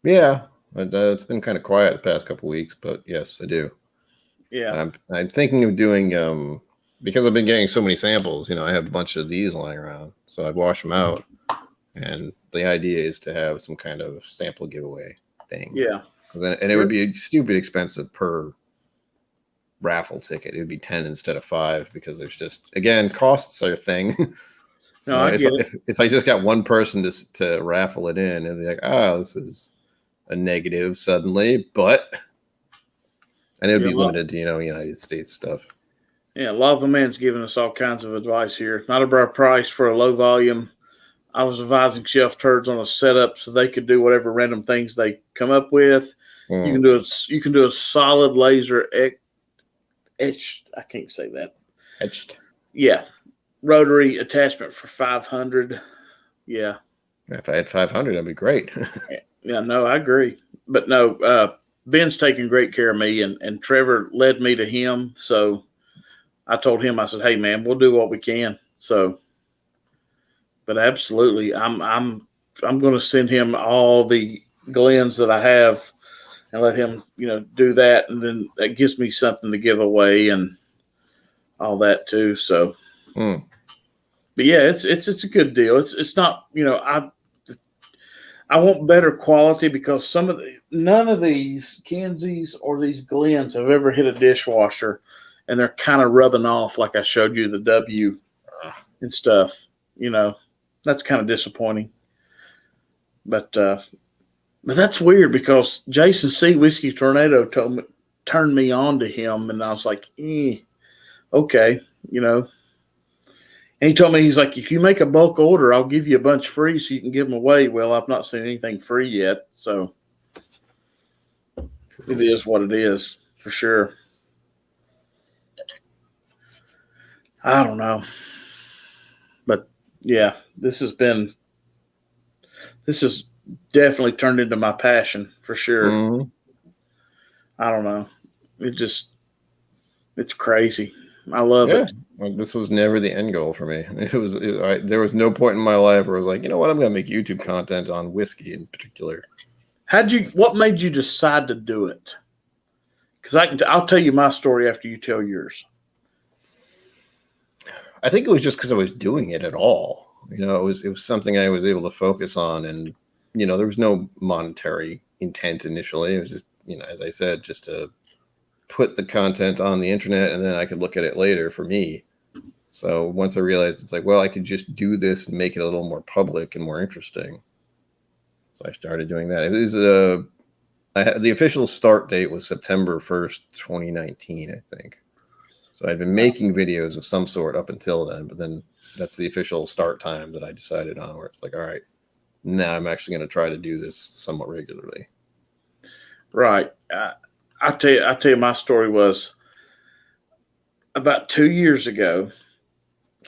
Yeah, it's been kind of quiet the past couple of weeks, but yes, I do. Yeah, I'm thinking of doing because I've been getting so many samples. I have a bunch of these lying around, so I'd wash them out, and the idea is to have some kind of sample giveaway thing. Yeah, and it would be stupid expensive per raffle ticket. It would be 10 instead of 5 because there's just, again, costs are a thing. So no, I get it. If I just got one person to raffle it in, it'd be like, oh, this is a negative suddenly, and it would be limited to United States stuff. Yeah, Lava Man's giving us all kinds of advice here. Not about price for a low volume. I was advising Shelf Turds on a setup so they could do whatever random things they come up with. You can do a solid laser etched. I can't say that. Etched. Yeah, rotary attachment for $500. Yeah. If I had 500, that'd be great. Yeah, no, I agree. But no, Ben's taking great care of me, and Trevor led me to him. So I told him, I said, hey man, we'll do what we can. So, but absolutely, I'm going to send him all the Glens that I have and let him, do that. And then that gives me something to give away and all that too. So, but yeah, it's a good deal. It's not, I want better quality because none of these Kenzies or these Glens have ever hit a dishwasher, and they're kind of rubbing off like I showed you the W and stuff. That's kind of disappointing. But that's weird because Jason C. Whiskey Tornado turned me on to him, and I was like, okay, And he told me, he's like, if you make a bulk order, I'll give you a bunch free so you can give them away. Well, I've not seen anything free yet, so it is what it is for sure. I don't know. But yeah, this has definitely turned into my passion for sure. Mm-hmm. I don't know. It's crazy. I love it. Well, this was never the end goal for me. There was no point in my life where I was like, you know what, I'm going to make YouTube content on whiskey in particular. What made you decide to do it? Because I'll tell you my story after you tell yours. I think it was just because I was doing it at all. It was something I was able to focus on, and there was no monetary intent initially. It was just, as I said, just to put the content on the internet, and then I could look at it later for me. So once I realized it's like, well, I could just do this and make it a little more public and more interesting. So I started doing that. It was the official start date was September 1st, 2019, I think. So I'd been making videos of some sort up until then, but then that's the official start time that I decided on, where it's like, all right, now I'm actually going to try to do this somewhat regularly. Right. I'll tell you, my story was about 2 years ago,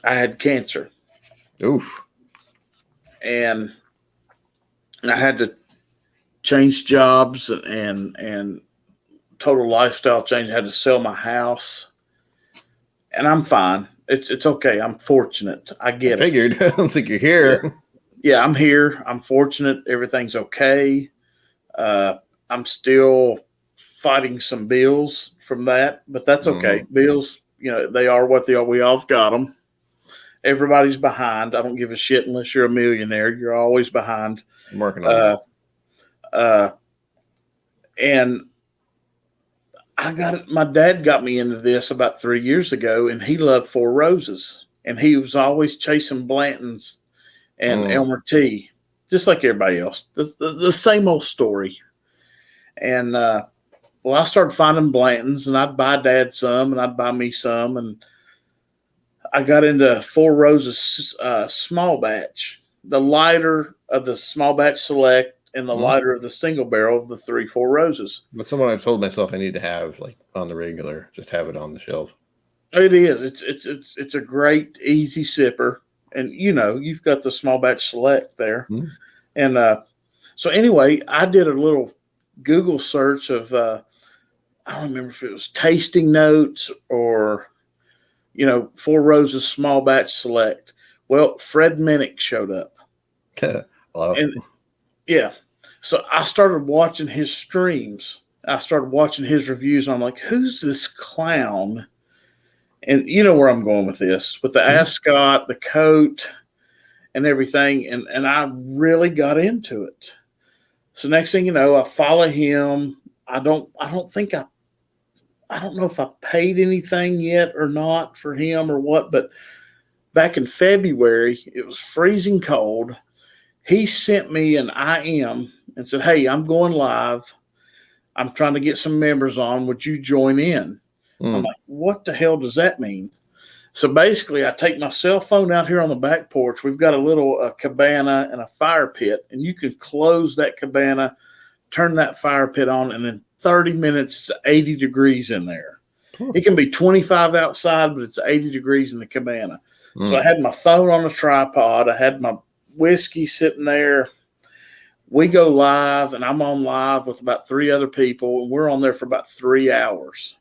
I had cancer. Oof. And I had to change jobs and total lifestyle change. I had to sell my house. and I'm fine. It's okay. I'm fortunate. I get figured. it. I don't think you're here. Yeah, I'm here. I'm fortunate. Everything's okay. I'm still fighting some bills from that, but that's okay. Bills, they are what they are. We all got them. Everybody's behind. I don't give a shit unless you're a millionaire. You're always behind. I'm working on that. And my dad got me into this about 3 years ago, and he loved Four Roses, and he was always chasing Blanton's and Elmer T, just like everybody else. The same old story. And I started finding Blanton's, and I'd buy Dad some, and I'd buy me some, and I got into Four Roses small batch, the lighter of the small batch select, and the lighter of the single barrel of the 3 Four Roses. That's someone I've told myself I need to have like on the regular, just have it on the shelf. It is. It's a great, easy sipper. And, you've got the small batch select there. And so anyway, I did a little Google search of, I don't remember if it was tasting notes or, Four Roses small batch select. Well, Fred Minnick showed up. Hello. And yeah. So I started watching his streams. I started watching his reviews. And I'm like, who's this clown? And you know where I'm going with this, with the ascot, the coat, and everything. And I really got into it. So next thing you know, I follow him. I don't know if I paid anything yet or not for him or what, but back in February, it was freezing cold. He sent me an IM and said, hey, I'm going live. I'm trying to get some members on. Would you join in? I'm like, what the hell does that mean? So basically, I take my cell phone out here on the back porch. We've got a little cabana and a fire pit, and you can close that cabana, turn that fire pit on, and in 30 minutes, it's 80 degrees in there. It can be 25 outside, but it's 80 degrees in the cabana. So I had my phone on a tripod. I had my whiskey sitting there. We go live, and I'm on live with about 3 other people, and we're on there for about 3 hours.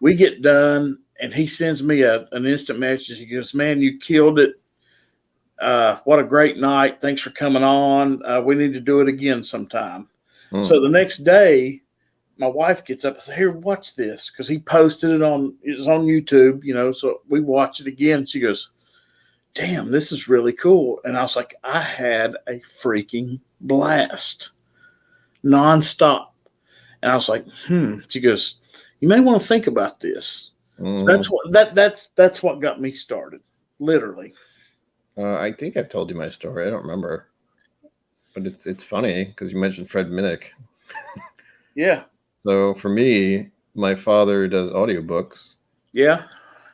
We get done, and he sends me an instant message. He goes, man, you killed it. What a great night. Thanks for coming on. We need to do it again sometime. So the next day, my wife gets up and says, here, watch this. Because he posted it on YouTube, so we watch it again. She goes, damn, this is really cool. And I was like, I had a freaking blast nonstop. And I was like, She goes, you may want to think about this. So that's what got me started, literally. I think I've told you my story. I don't remember, but it's funny because you mentioned Fred Minnick. Yeah. So for me, my father does audiobooks. Yeah.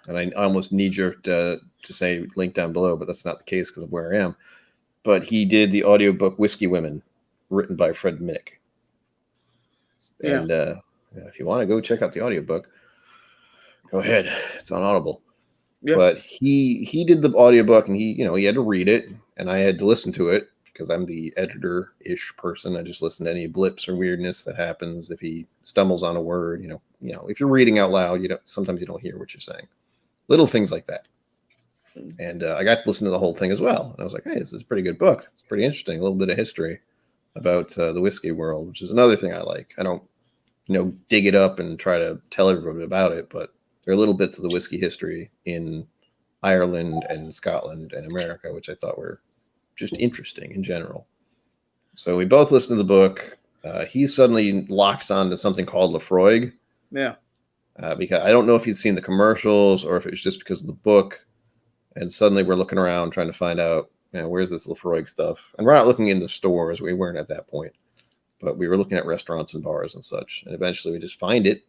And I almost knee-jerked to say link down below, but that's not the case because of where I am. But he did the audiobook Whiskey Women, written by Fred Minnick. Yeah. And if you want to go check out the audiobook, go ahead. It's on Audible. Yeah. But he did the audiobook, and he had to read it, and I had to listen to it because I'm the editor-ish person. I just listen to any blips or weirdness that happens. If he stumbles on a word, if you're reading out loud, sometimes you don't hear what you're saying. Little things like that. And I got to listen to the whole thing as well. And I was like, hey, this is a pretty good book. It's pretty interesting. A little bit of history about the whiskey world, which is another thing I like. I don't dig it up and try to tell everybody about it, but there are little bits of the whiskey history in Ireland and Scotland and America, which I thought were just interesting in general. So we both listened to the book. He suddenly locks on to something called Laphroaig. Yeah. Because I don't know if he'd seen the commercials or if it was just because of the book. And suddenly we're looking around trying to find out, where's this Laphroaig stuff? And we're not looking in the stores. We weren't at that point. But we were looking at restaurants and bars and such. And eventually we just find it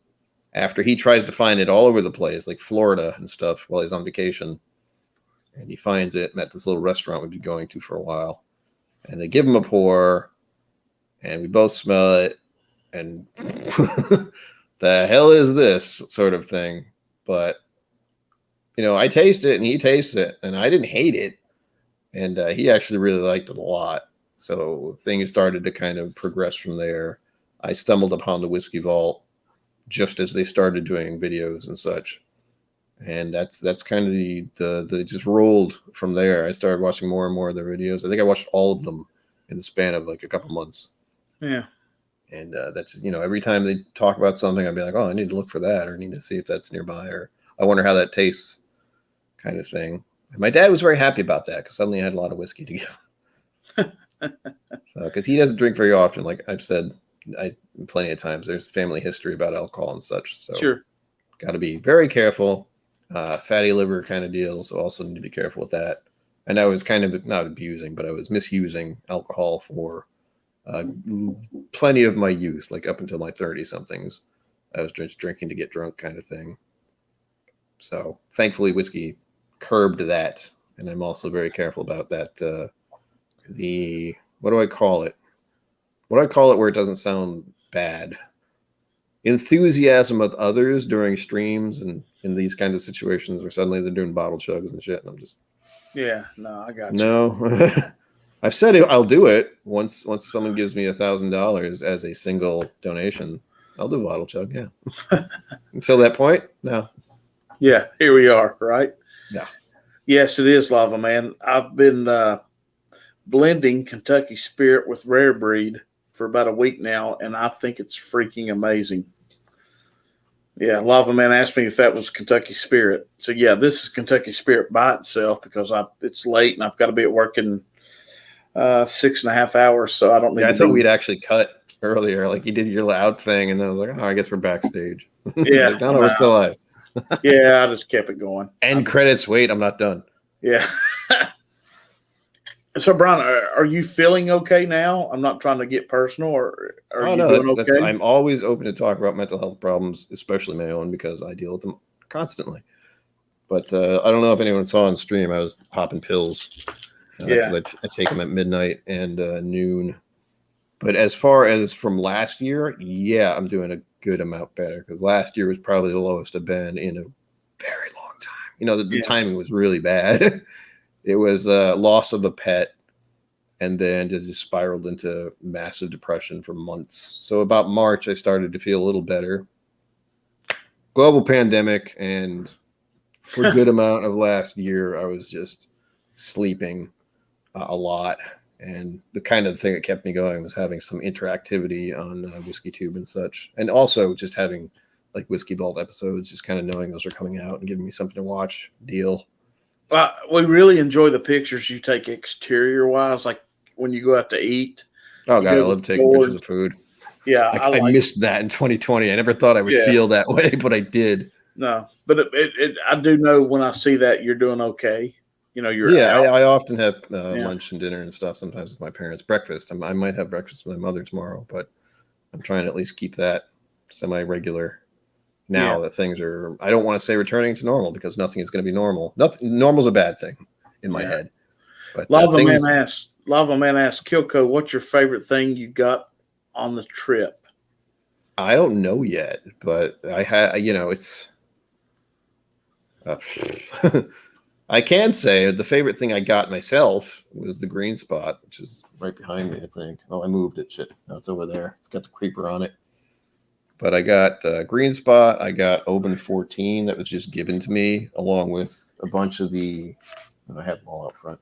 after he tries to find it all over the place, like Florida and stuff, while he's on vacation. And he finds it at this little restaurant we've been going to for a while. And they give him a pour. And we both smell it. And the hell is this sort of thing? But, I taste it and he tastes it. And I didn't hate it. And he actually really liked it a lot. So things started to kind of progress from there. I stumbled upon the Whiskey Vault just as they started doing videos and such. And that's kind of the just rolled from there. I started watching more and more of their videos. I think I watched all of them in the span of like a couple months. Yeah. And that's, every time they talk about something, I'd be like, oh, I need to look for that, or I need to see if that's nearby, or I wonder how that tastes, kind of thing. And my dad was very happy about that because suddenly I had a lot of whiskey to give. Because he doesn't drink very often. Like I've said plenty of times, there's family history about alcohol and such. So sure, got to be very careful. Fatty liver kind of deal, so also need to be careful with that. And I was kind of not abusing, but I was misusing alcohol for plenty of my youth, like up until my 30-somethings. I was just drinking to get drunk kind of thing. So thankfully whiskey curbed that. And I'm also very careful about that. What do I call it? What do I call it where it doesn't sound bad? Enthusiasm with others during streams and in these kinds of situations where suddenly they're doing bottle chugs and shit. And I'm just, I got you. No. I've said I'll do it once someone gives me $1,000 as a single donation. I'll do a bottle chug, yeah. Until that point, no. Yeah, here we are, right? Yeah. Yes, it is, Lava Man. I've been blending Kentucky Spirit with Rare Breed for about a week now, and I think it's freaking amazing. Yeah, Lava Man asked me if that was Kentucky Spirit. So, yeah, this is Kentucky Spirit by itself because it's late and I've got to be at work in 6.5 hours, so I don't need to. I thought be... we'd actually cut earlier. Like you did your loud thing, and then I was like, oh, I guess we're backstage. Yeah. Like, no, we're still live. Yeah, I just kept it going. End credits. Wait, I'm not done. Yeah. So, Brian, are you feeling okay now? I'm not trying to get personal, or are you doing okay? I'm always open to talk about mental health problems, especially my own, because I deal with them constantly. But I don't know if anyone saw on stream, I was popping pills. Yeah. I take them at midnight and noon. But as far as from last year, yeah, I'm doing a good amount better because last year was probably the lowest I've been in a very long time. The timing was really bad. It was loss of a pet, and then just spiraled into massive depression for months. So about March, I started to feel a little better. Global pandemic, and for a good amount of last year, I was just sleeping a lot. And the kind of thing that kept me going was having some interactivity on Whiskey Tube and such. And also just having like Whiskey Vault episodes, just kind of knowing those are coming out and giving me something to watch. Deal. We really enjoy the pictures you take exterior wise, like when you go out to eat. Oh, God, I love taking pictures of food. Yeah. I missed that in 2020. I never thought I would feel that way, but I did. No, but I do know when I see that you're doing okay. I often have lunch and dinner and stuff sometimes with my parents. Breakfast. I might have breakfast with my mother tomorrow, but I'm trying to at least keep that semi-regular now that things are, I don't want to say returning to normal because nothing is going to be normal. Normal's a bad thing in my head. But Lava Man asks, Kilco, what's your favorite thing you got on the trip? I don't know yet, but I had, it's, I can say the favorite thing I got myself was the green spot, which is right behind me, I think. Oh, I moved it. Shit. No, it's over there. It's got the creeper on it. But I got green spot. I got Oban 14 that was just given to me, along with a bunch of I had them all up front.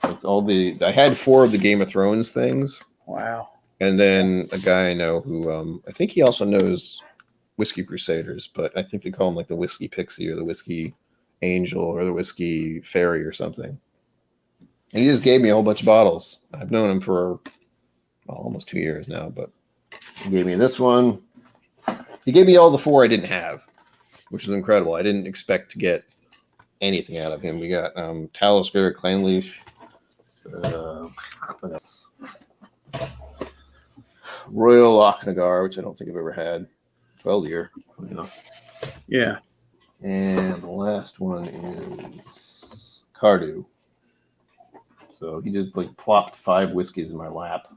Like I had 4 of the Game of Thrones things. Wow. And then a guy I know who, I think he also knows Whiskey Crusaders, but I think they call him like the Whiskey Pixie or the Whiskey Angel or the Whiskey Fairy or something. And he just gave me a whole bunch of bottles. I've known him for almost 2 years now, but he gave me this one. He gave me all the 4 I didn't have, which was incredible. I didn't expect to get anything out of him. We got Talisker, Clanleash, Royal Auchnagar, which I don't think I've ever had. 12 year. Yeah. And the last one is Cardew. So he just like plopped 5 whiskeys in my lap.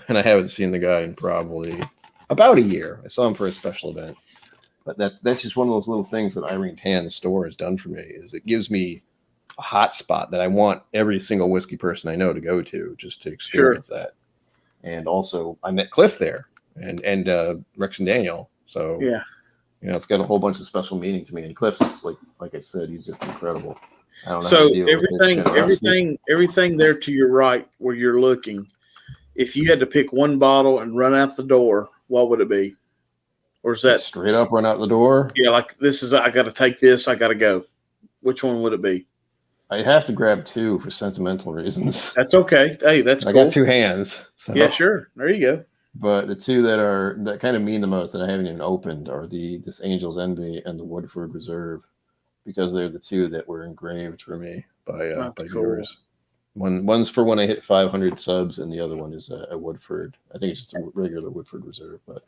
And I haven't seen the guy in probably about a year. I saw him for a special event. But that's just one of those little things that Irene Tan's store has done for me, is it gives me a hot spot that I want every single whiskey person I know to go to just to experience that. And also I met Cliff there and Rex and Daniel. So You know, it's got a whole bunch of special meaning to me. And Cliff's like I said, he's just incredible. I don't know. So everything there to your right where you're looking, if you had to pick one bottle and run out the door, what would it be? Or is that straight up run out the door? Yeah, like this is I got to take this, I got to go. Which one would it be? I'd have to grab two for sentimental reasons. That's okay. Hey, that's I cool. got two hands. So. Yeah, sure. There you go. But the two that kind of mean the most that I haven't even opened are this Angel's Envy and the Woodford Reserve, because they're the two that were engraved for me by viewers. One's for when I hit 500 subs, and the other one is a Woodford. I think it's just a regular Woodford Reserve, but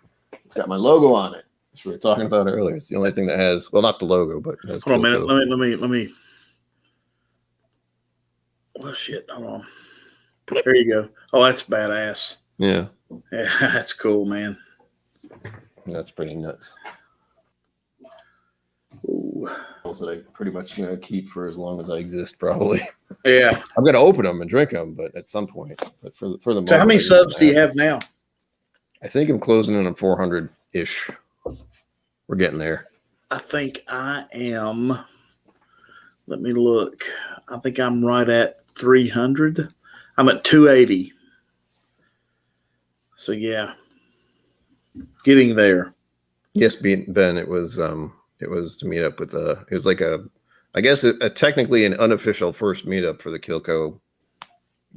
it's got my logo on it, which we were talking about earlier. It's the only thing that has, well, not the logo, but it has. Hold on a minute. Let me. Oh shit! Hold on. There you go. Oh, that's badass. Yeah. Yeah, that's cool, man. That's pretty nuts. Ooh. That I pretty much keep for as long as I exist, probably. Yeah. I'm gonna open them and drink them, but at some point. But for the moment, so how many subs do you have now? I think I'm closing in on 400-ish. We're getting there. I think I am. Let me look. I think I'm right at 300. I'm at 280. So yeah, getting there. Yes, Ben. It was to meet up with it was like I guess technically an unofficial first meetup for the Kilco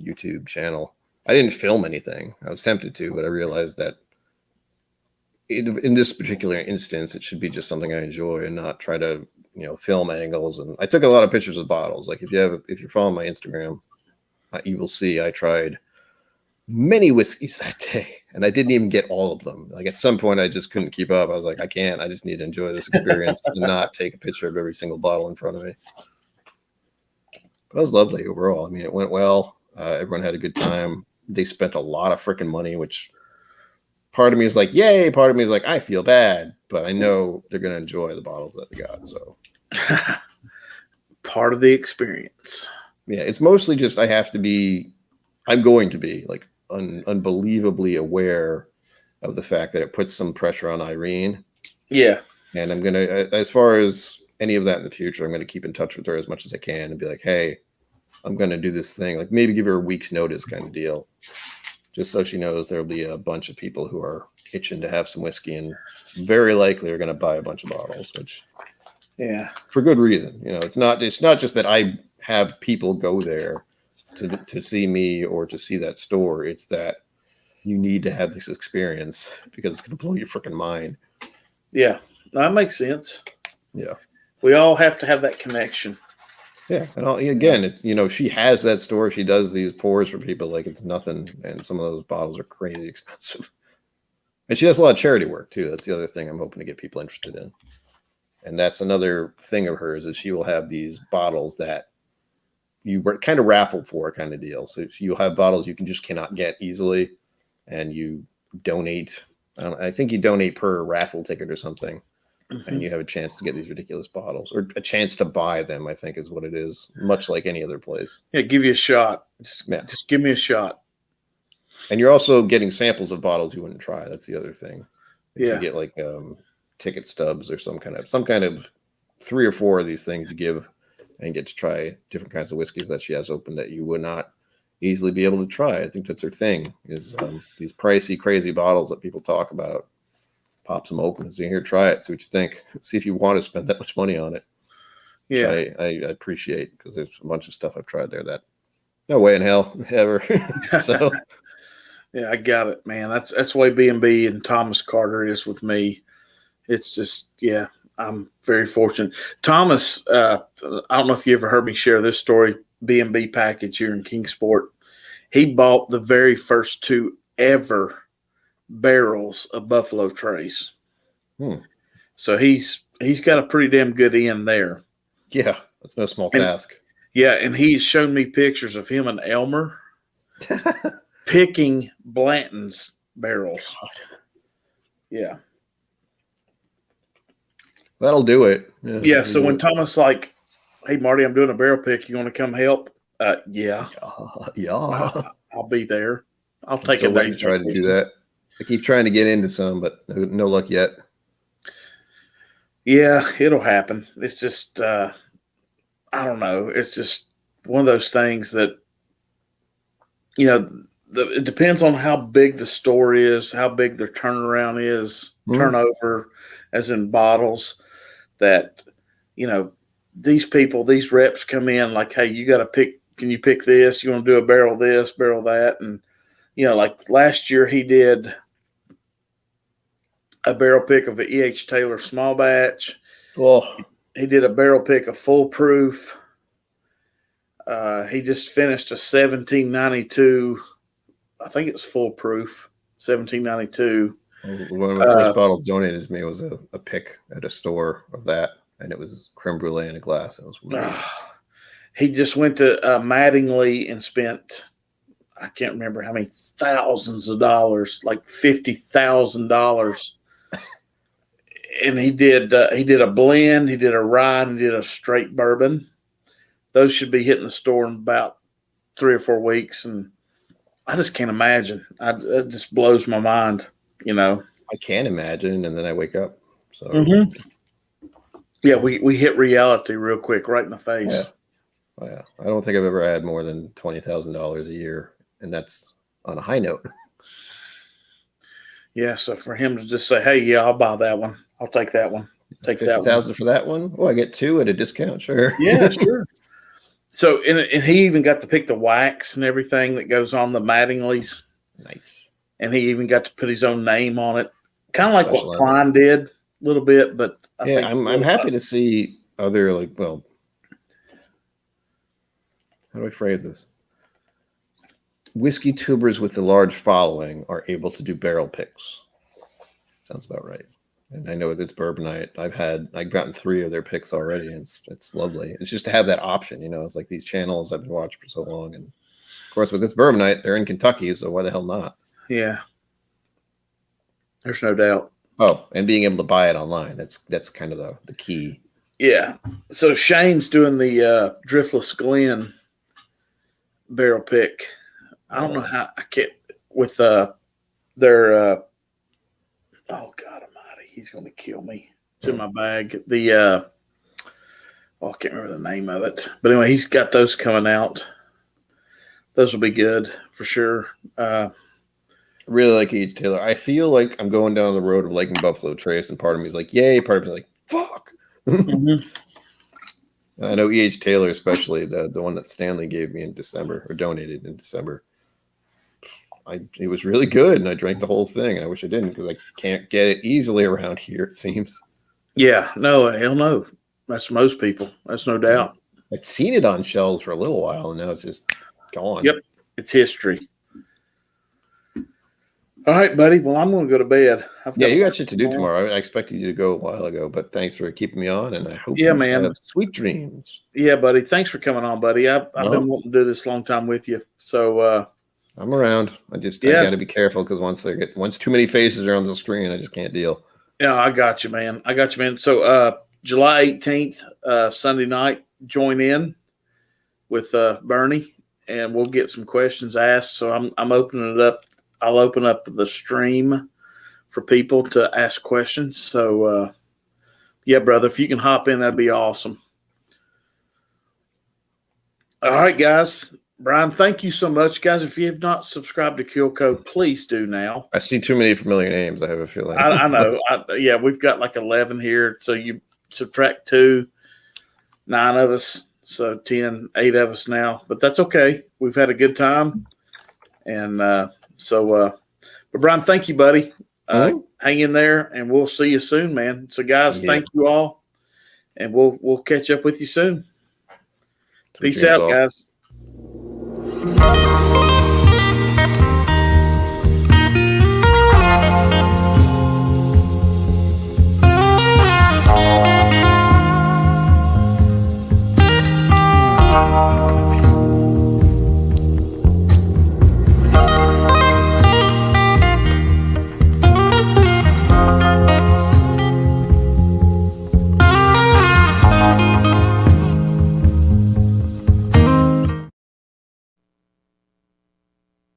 YouTube channel. I didn't film anything. I was tempted to, but I realized that in this particular instance, it should be just something I enjoy and not try to film angles. And I took a lot of pictures of bottles. Like if you're following my Instagram, you will see I tried many whiskeys that day, and I didn't even get all of them. Like at some point, I just couldn't keep up. I was like, I can't. I just need to enjoy this experience and not take a picture of every single bottle in front of me. But it was lovely overall. I mean, it went well. Everyone had a good time. They spent a lot of freaking money, which part of me is like, yay. Part of me is like, I feel bad, but I know they're going to enjoy the bottles that they got. So part of the experience. Yeah, it's mostly just I'm going to be like unbelievably aware of the fact that it puts some pressure on Irene. Yeah. And I'm going to, as far as any of that in the future, I'm going to keep in touch with her as much as I can and be like, hey, I'm going to do this thing. Like maybe give her a week's notice kind of deal. Just so she knows there'll be a bunch of people who are itching to have some whiskey and very likely are going to buy a bunch of bottles, which yeah, for good reason. It's not just that I have people go there to see me or to see that store. It's that you need to have this experience because it's going to blow your freaking mind. Yeah, that makes sense. Yeah, we all have to have that connection. Yeah, and again, it's she has that store. She does these pours for people like it's nothing, and some of those bottles are crazy expensive. And she does a lot of charity work too. That's the other thing I'm hoping to get people interested in. And that's another thing of hers is she will have these bottles that you kind of raffle for kind of deal. So if you have bottles you cannot get easily, and you donate. I think you donate per raffle ticket or something, and you have a chance to get these ridiculous bottles or a chance to buy them. I think is what it is. Much like any other place. Yeah, give you a shot. Just give me a shot. And you're also getting samples of bottles you wouldn't try. That's the other thing. Yeah. You get like ticket stubs or some kind of 3 or 4 of these things you give and get to try different kinds of whiskeys that she has open that you would not easily be able to try. I think that's her thing is these pricey, crazy bottles that people talk about. Pops them open. So here, try it. See what you think. See if you want to spend that much money on it. Yeah. I appreciate because there's a bunch of stuff I've tried there that no way in hell ever. So yeah, I got it, man. That's the way B&B and Thomas Carter is with me. It's just, yeah, I'm very fortunate. Thomas, I don't know if you ever heard me share this story, B&B package here in Kingsport. He bought the very first 2 ever barrels of Buffalo Trace. So he's got a pretty damn good end there. Yeah, that's no small task. Yeah, and he's shown me pictures of him and Elmer picking Blanton's barrels. God. Yeah. That'll do it. Yeah. So when Thomas like, hey Marty, I'm doing a barrel pick. You want to come help? Yeah. I'll be there. I'll take a day to try to do that. I keep trying to get into some, but no luck yet. Yeah, it'll happen. It's just, I don't know. It's just one of those things that, it depends on how big the store is, how big their turnaround is, turnover, as in bottles. That, these reps come in like, hey, you got to pick. Can you pick this? You want to do a barrel this, barrel that, and like last year he did a barrel pick of an E.H. Taylor small batch. Oh, he did a barrel pick of Foolproof. He just finished a 1792. I think it's Foolproof, 1792. One of the first bottles donated to me was a pick at a store of that, and it was creme brulee in a glass. It was weird. He just went to Mattingly and spent, I can't remember how many thousands of dollars, like $50,000. And he did a blend, he did a rye, and he did a straight bourbon. Those should be hitting the store in about 3 or 4 weeks, and I just can't imagine. It just blows my mind, I can't imagine, and then I wake up. So yeah, we hit reality real quick, right in the face. Yeah. Oh, yeah. I don't think I've ever had more than $20,000 a year, and that's on a high note. Yeah, so for him to just say, "Hey, yeah, I'll buy that one. I'll take that one. Take that $50,000 for that one. Oh, I get 2 at a discount. Sure. Yeah, sure." So, and he even got to pick the wax and everything that goes on the Mattinglys. Nice. And he even got to put his own name on it, kind of like what Klein did a little bit. But I'm happy to see other how do I phrase this? Whiskey tubers with a large following are able to do barrel picks. Sounds about right. And I know with it's bourbon night, I've gotten 3 of their picks already, and it's lovely. It's just to have that option, It's like these channels I've been watching for so long, and of course with this bourbon night, they're in Kentucky, so why the hell not? Yeah, there's no doubt. Oh, and being able to buy it online, that's kind of the key. Yeah. So Shane's doing the Driftless Glen barrel pick. I don't know how I can't with their oh God Almighty, he's going to kill me. It's in my bag. I can't remember the name of it, but anyway, he's got those coming out. Those will be good for sure. Really like E.H. Taylor. I feel like I'm going down the road of liking Buffalo Trace, and part of me is like, yay. Part of me is like, fuck. I know E.H. Taylor, especially the one that Stanley gave me in December, or donated in December. It was really good, and I drank the whole thing, and I wish I didn't because I can't get it easily around here, it seems. Yeah, no, hell no. That's most people. That's no doubt. I've seen it on shelves for a little while, and now it's just gone. Yep, it's history. All right, buddy. Well, I'm going to go to bed. You got shit to do tomorrow. I expected you to go a while ago, but thanks for keeping me on, and I hope you have sweet dreams. Yeah, buddy. Thanks for coming on, buddy. I've been wanting to do this a long time with you. So I'm around. I got to be careful because once too many faces are on the screen, I just can't deal. Yeah, I got you, man. So July 18th, Sunday night, join in with Bernie, and we'll get some questions asked. So I'm opening it up. I'll open up the stream for people to ask questions. So, yeah, brother, if you can hop in, that'd be awesome. All right, guys. Brian, thank you so much, guys. If you have not subscribed to Kill Code, please do now. I see too many familiar names. I have a feeling. I know. We've got like 11 here. So you subtract 2, 9 of us. So 10, 8 of us now. But that's okay. We've had a good time. And but Brian, thank you, buddy. Hang in there, and we'll see you soon, man. So, guys, thank you all, and we'll catch up with you soon. Peace out, guys.